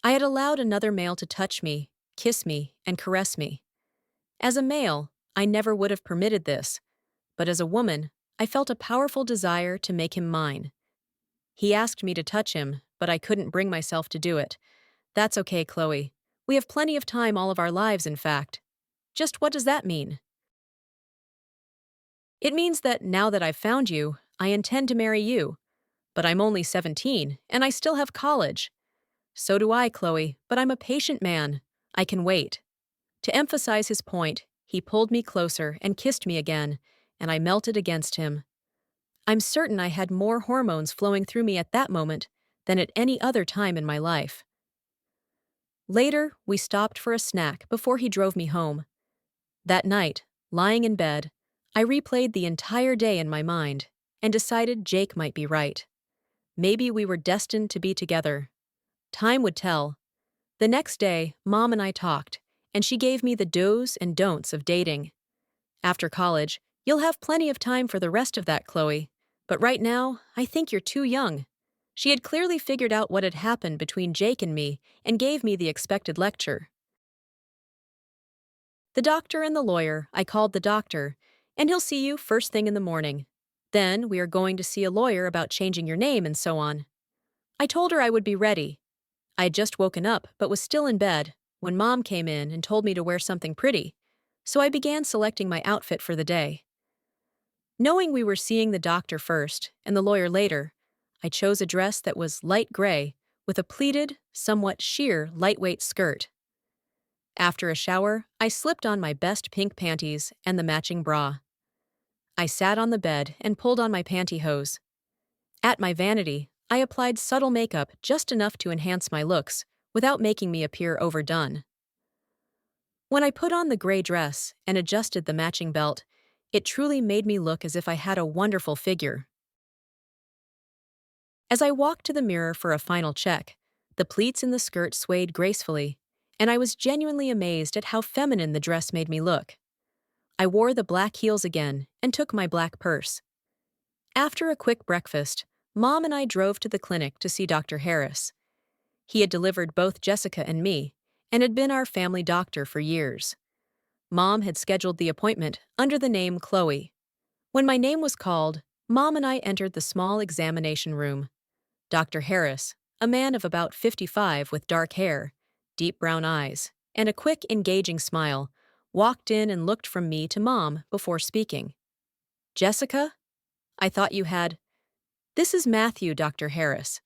[SPEAKER 1] I had allowed another male to touch me, kiss me, and caress me. As a male, I never would have permitted this, but as a woman, I felt a powerful desire to make him mine. He asked me to touch him, but I couldn't bring myself to do it. That's okay, Chloe. We have plenty of time all of our lives, in fact. Just what does that mean? It means that now that I've found you, I intend to marry you. But I'm only 17, and I still have college. So do I, Chloe, but I'm a patient man. I can wait. To emphasize his point, he pulled me closer and kissed me again, and I melted against him. I'm certain I had more hormones flowing through me at that moment than at any other time in my life. Later, we stopped for a snack before he drove me home. That night, lying in bed, I replayed the entire day in my mind and decided Jake might be right. Maybe we were destined to be together. Time would tell. The next day, Mom and I talked, and she gave me the do's and don'ts of dating. After college, you'll have plenty of time for the rest of that, Chloe. But right now, I think you're too young. She had clearly figured out what had happened between Jake and me and gave me the expected lecture. The doctor and the lawyer, I called the doctor, and he'll see you first thing in the morning. Then we are going to see a lawyer about changing your name and so on. I told her I would be ready. I had just woken up but was still in bed when Mom came in and told me to wear something pretty, so I began selecting my outfit for the day. Knowing we were seeing the doctor first and the lawyer later, I chose a dress that was light gray with a pleated, somewhat sheer, lightweight skirt. After a shower, I slipped on my best pink panties and the matching bra. I sat on the bed and pulled on my pantyhose. At my vanity, I applied subtle makeup just enough to enhance my looks without making me appear overdone. When I put on the gray dress and adjusted the matching belt, it truly made me look as if I had a wonderful figure. As I walked to the mirror for a final check, the pleats in the skirt swayed gracefully, and I was genuinely amazed at how feminine the dress made me look. I wore the black heels again and took my black purse. After a quick breakfast, Mom and I drove to the clinic to see Dr. Harris. He had delivered both Jessica and me, and had been our family doctor for years. Mom had scheduled the appointment under the name Chloe. When my name was called, Mom and I entered the small examination room. Dr. Harris, a man of about 55 with dark hair, deep brown eyes, and a quick, engaging smile, walked in and looked from me to Mom before speaking. "Jessica? I thought you had—" "This is Matthew, Dr. Harris.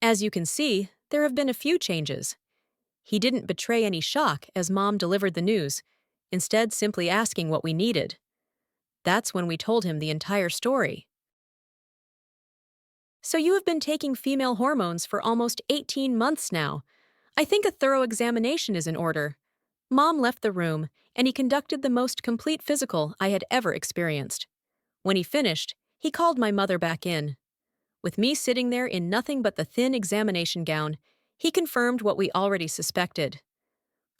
[SPEAKER 1] As you can see, there have been a few changes." He didn't betray any shock as Mom delivered the news, instead simply asking what we needed. That's when we told him the entire story. "So you have been taking female hormones for almost 18 months now. I think a thorough examination is in order." Mom left the room, and he conducted the most complete physical I had ever experienced. When he finished, he called my mother back in. With me sitting there in nothing but the thin examination gown, he confirmed what we already suspected.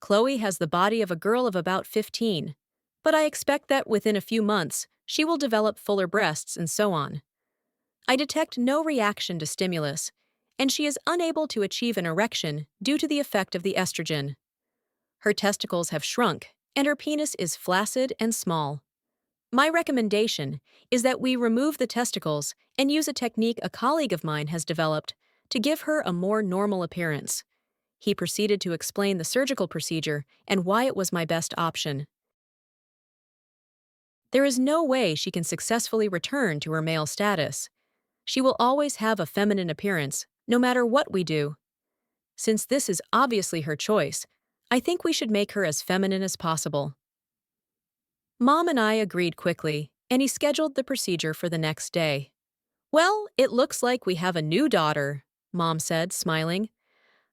[SPEAKER 1] Chloe has the body of a girl of about 15, but I expect that within a few months, she will develop fuller breasts and so on. I detect no reaction to stimulus, and she is unable to achieve an erection due to the effect of the estrogen. Her testicles have shrunk, and her penis is flaccid and small. My recommendation is that we remove the testicles and use a technique a colleague of mine has developed to give her a more normal appearance. He proceeded to explain the surgical procedure and why it was my best option. There is no way she can successfully return to her male status. She will always have a feminine appearance, no matter what we do. Since this is obviously her choice, I think we should make her as feminine as possible. Mom and I agreed quickly, and he scheduled the procedure for the next day. "Well, it looks like we have a new daughter," Mom said, smiling.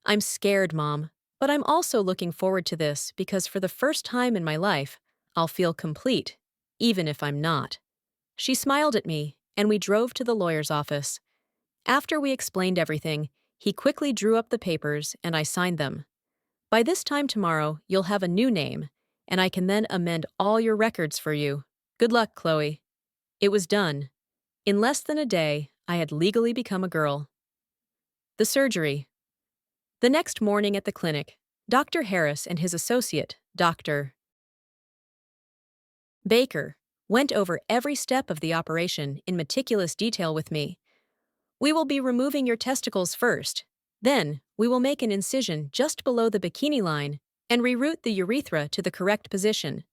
[SPEAKER 1] "I'm scared, Mom, but I'm also looking forward to this because for the first time in my life, I'll feel complete, even if I'm not." She smiled at me, and we drove to the lawyer's office. After we explained everything, he quickly drew up the papers and I signed them. "By this time tomorrow, you'll have a new name, and I can then amend all your records for you. Good luck, Chloe." It was done. In less than a day, I had legally become a girl. The surgery. The next morning at the clinic, Dr. Harris and his associate, Dr. Baker, went over every step of the operation in meticulous detail with me. We will be removing your testicles first. Then, we will make an incision just below the bikini line and reroute the urethra to the correct position.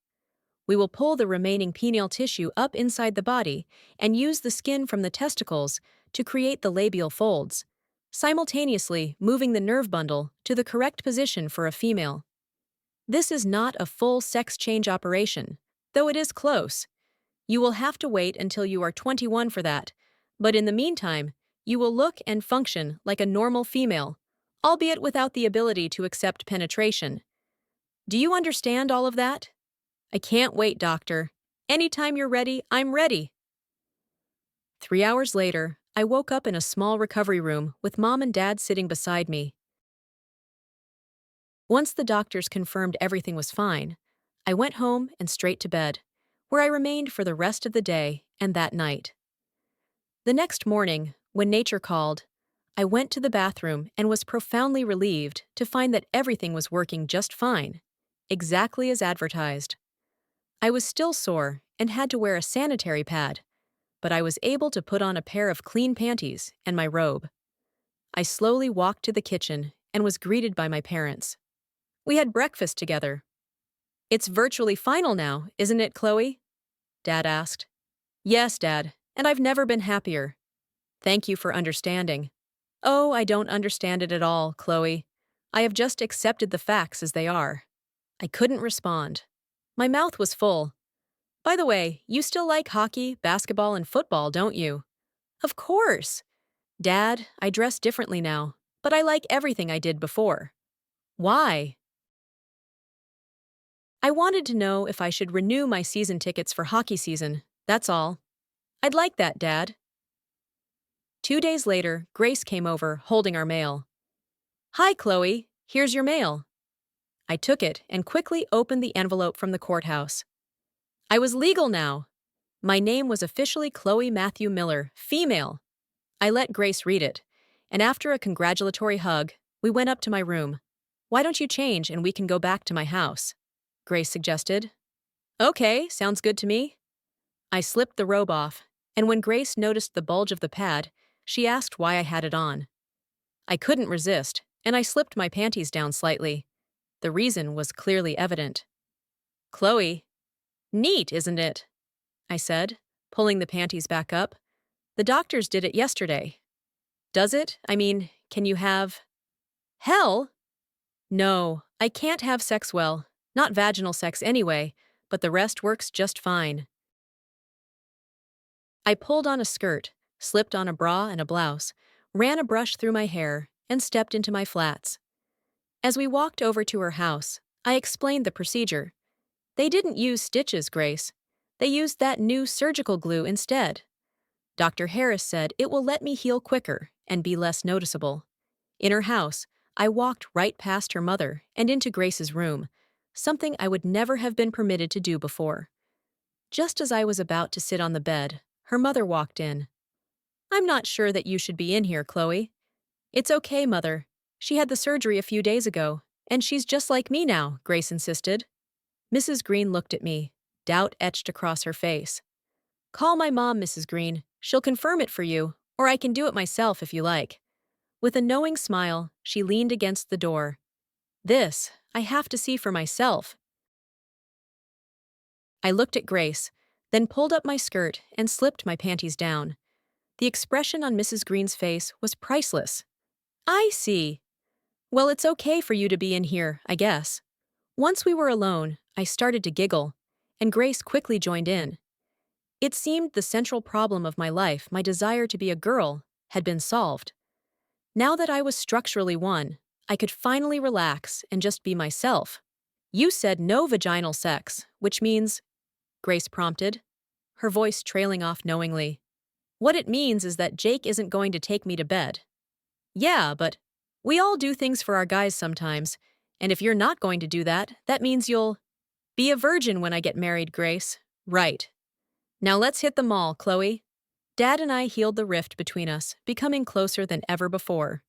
[SPEAKER 1] We will pull the remaining penile tissue up inside the body and use the skin from the testicles to create the labial folds, simultaneously moving the nerve bundle to the correct position for a female. This is not a full sex change operation, though it is close. You will have to wait until you are 21 for that, but in the meantime, you will look and function like a normal female, albeit without the ability to accept penetration. Do you understand all of that? I can't wait, doctor. Anytime you're ready, I'm ready. 3 hours later, I woke up in a small recovery room with mom and dad sitting beside me. Once the doctors confirmed everything was fine, I went home and straight to bed, where I remained for the rest of the day and that night. The next morning, when nature called, I went to the bathroom and was profoundly relieved to find that everything was working just fine, exactly as advertised. I was still sore and had to wear a sanitary pad, but I was able to put on a pair of clean panties and my robe. I slowly walked to the kitchen and was greeted by my parents. We had breakfast together. "It's virtually final now, isn't it, Chloe?" Dad asked. "Yes, Dad, and I've never been happier. Thank you for understanding." "Oh, I don't understand it at all, Chloe. I have just accepted the facts as they are." I couldn't respond. My mouth was full. "By the way, you still like hockey, basketball, and football, don't you?" "Of course." "Dad, I dress differently now, but I like everything I did before." "Why?" "I wanted to know if I should renew my season tickets for hockey season, that's all." "I'd like that, Dad." 2 days later, Grace came over, holding our mail. "Hi, Chloe. Here's your mail." I took it and quickly opened the envelope from the courthouse. I was legal now. My name was officially Chloe Matthew Miller, female. I let Grace read it, and after a congratulatory hug, we went up to my room. "Why don't you change and we can go back to my house?" Grace suggested. "Okay, sounds good to me." I slipped the robe off, and when Grace noticed the bulge of the pad, she asked why I had it on. I couldn't resist, and I slipped my panties down slightly. The reason was clearly evident. "Chloe, neat, isn't it?" I said, pulling the panties back up. "The doctors did it yesterday." "Does it? I mean, can you have—" "Hell? No, I can't have sex well. Not vaginal sex anyway, but the rest works just fine." I pulled on a skirt, slipped on a bra and a blouse, ran a brush through my hair, and stepped into my flats. As we walked over to her house, I explained the procedure. "They didn't use stitches, Grace. They used that new surgical glue instead. Dr. Harris said it will let me heal quicker and be less noticeable." In her house, I walked right past her mother and into Grace's room, something I would never have been permitted to do before. Just as I was about to sit on the bed, her mother walked in. "I'm not sure that you should be in here, Chloe." "It's okay, Mother. She had the surgery a few days ago, and she's just like me now," Grace insisted. Mrs. Green looked at me, doubt etched across her face. "Call my mom, Mrs. Green. She'll confirm it for you, or I can do it myself if you like." With a knowing smile, she leaned against the door. "This, I have to see for myself." I looked at Grace, then pulled up my skirt and slipped my panties down. The expression on Mrs. Green's face was priceless. "I see. Well, it's okay for you to be in here, I guess." Once we were alone, I started to giggle, and Grace quickly joined in. It seemed the central problem of my life, my desire to be a girl, had been solved. Now that I was structurally one, I could finally relax and just be myself. "You said no vaginal sex, which means—" Grace prompted, her voice trailing off knowingly. "What it means is that Jake isn't going to take me to bed." "Yeah, but we all do things for our guys sometimes, and if you're not going to do that, that means you'll be a virgin when I get married, Grace." "Right. Now let's hit the mall, Chloe." Dad and I healed the rift between us, becoming closer than ever before.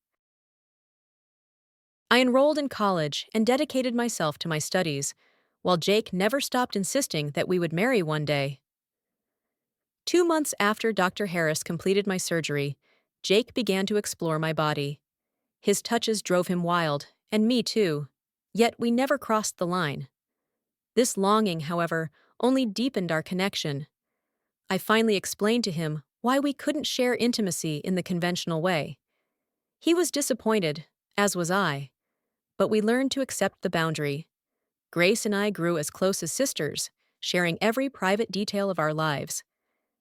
[SPEAKER 1] I enrolled in college and dedicated myself to my studies, while Jake never stopped insisting that we would marry one day. 2 months after Dr. Harris completed my surgery, Jake began to explore my body. His touches drove him wild, and me too. Yet we never crossed the line. This longing, however, only deepened our connection. I finally explained to him why we couldn't share intimacy in the conventional way. He was disappointed, as was I, but we learned to accept the boundary. Grace and I grew as close as sisters, sharing every private detail of our lives.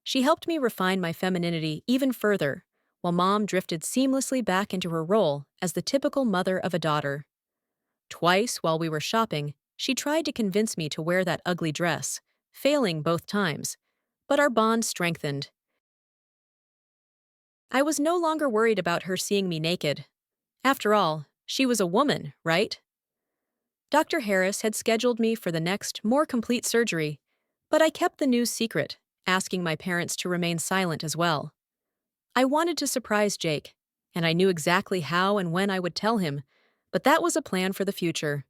[SPEAKER 1] She helped me refine my femininity even further, while Mom drifted seamlessly back into her role as the typical mother of a daughter. Twice while we were shopping, she tried to convince me to wear that ugly dress, failing both times. But our bond strengthened. I was no longer worried about her seeing me naked. After all, she was a woman, right? Dr. Harris had scheduled me for the next, more complete surgery, but I kept the news secret, asking my parents to remain silent as well. I wanted to surprise Jake, and I knew exactly how and when I would tell him, but that was a plan for the future.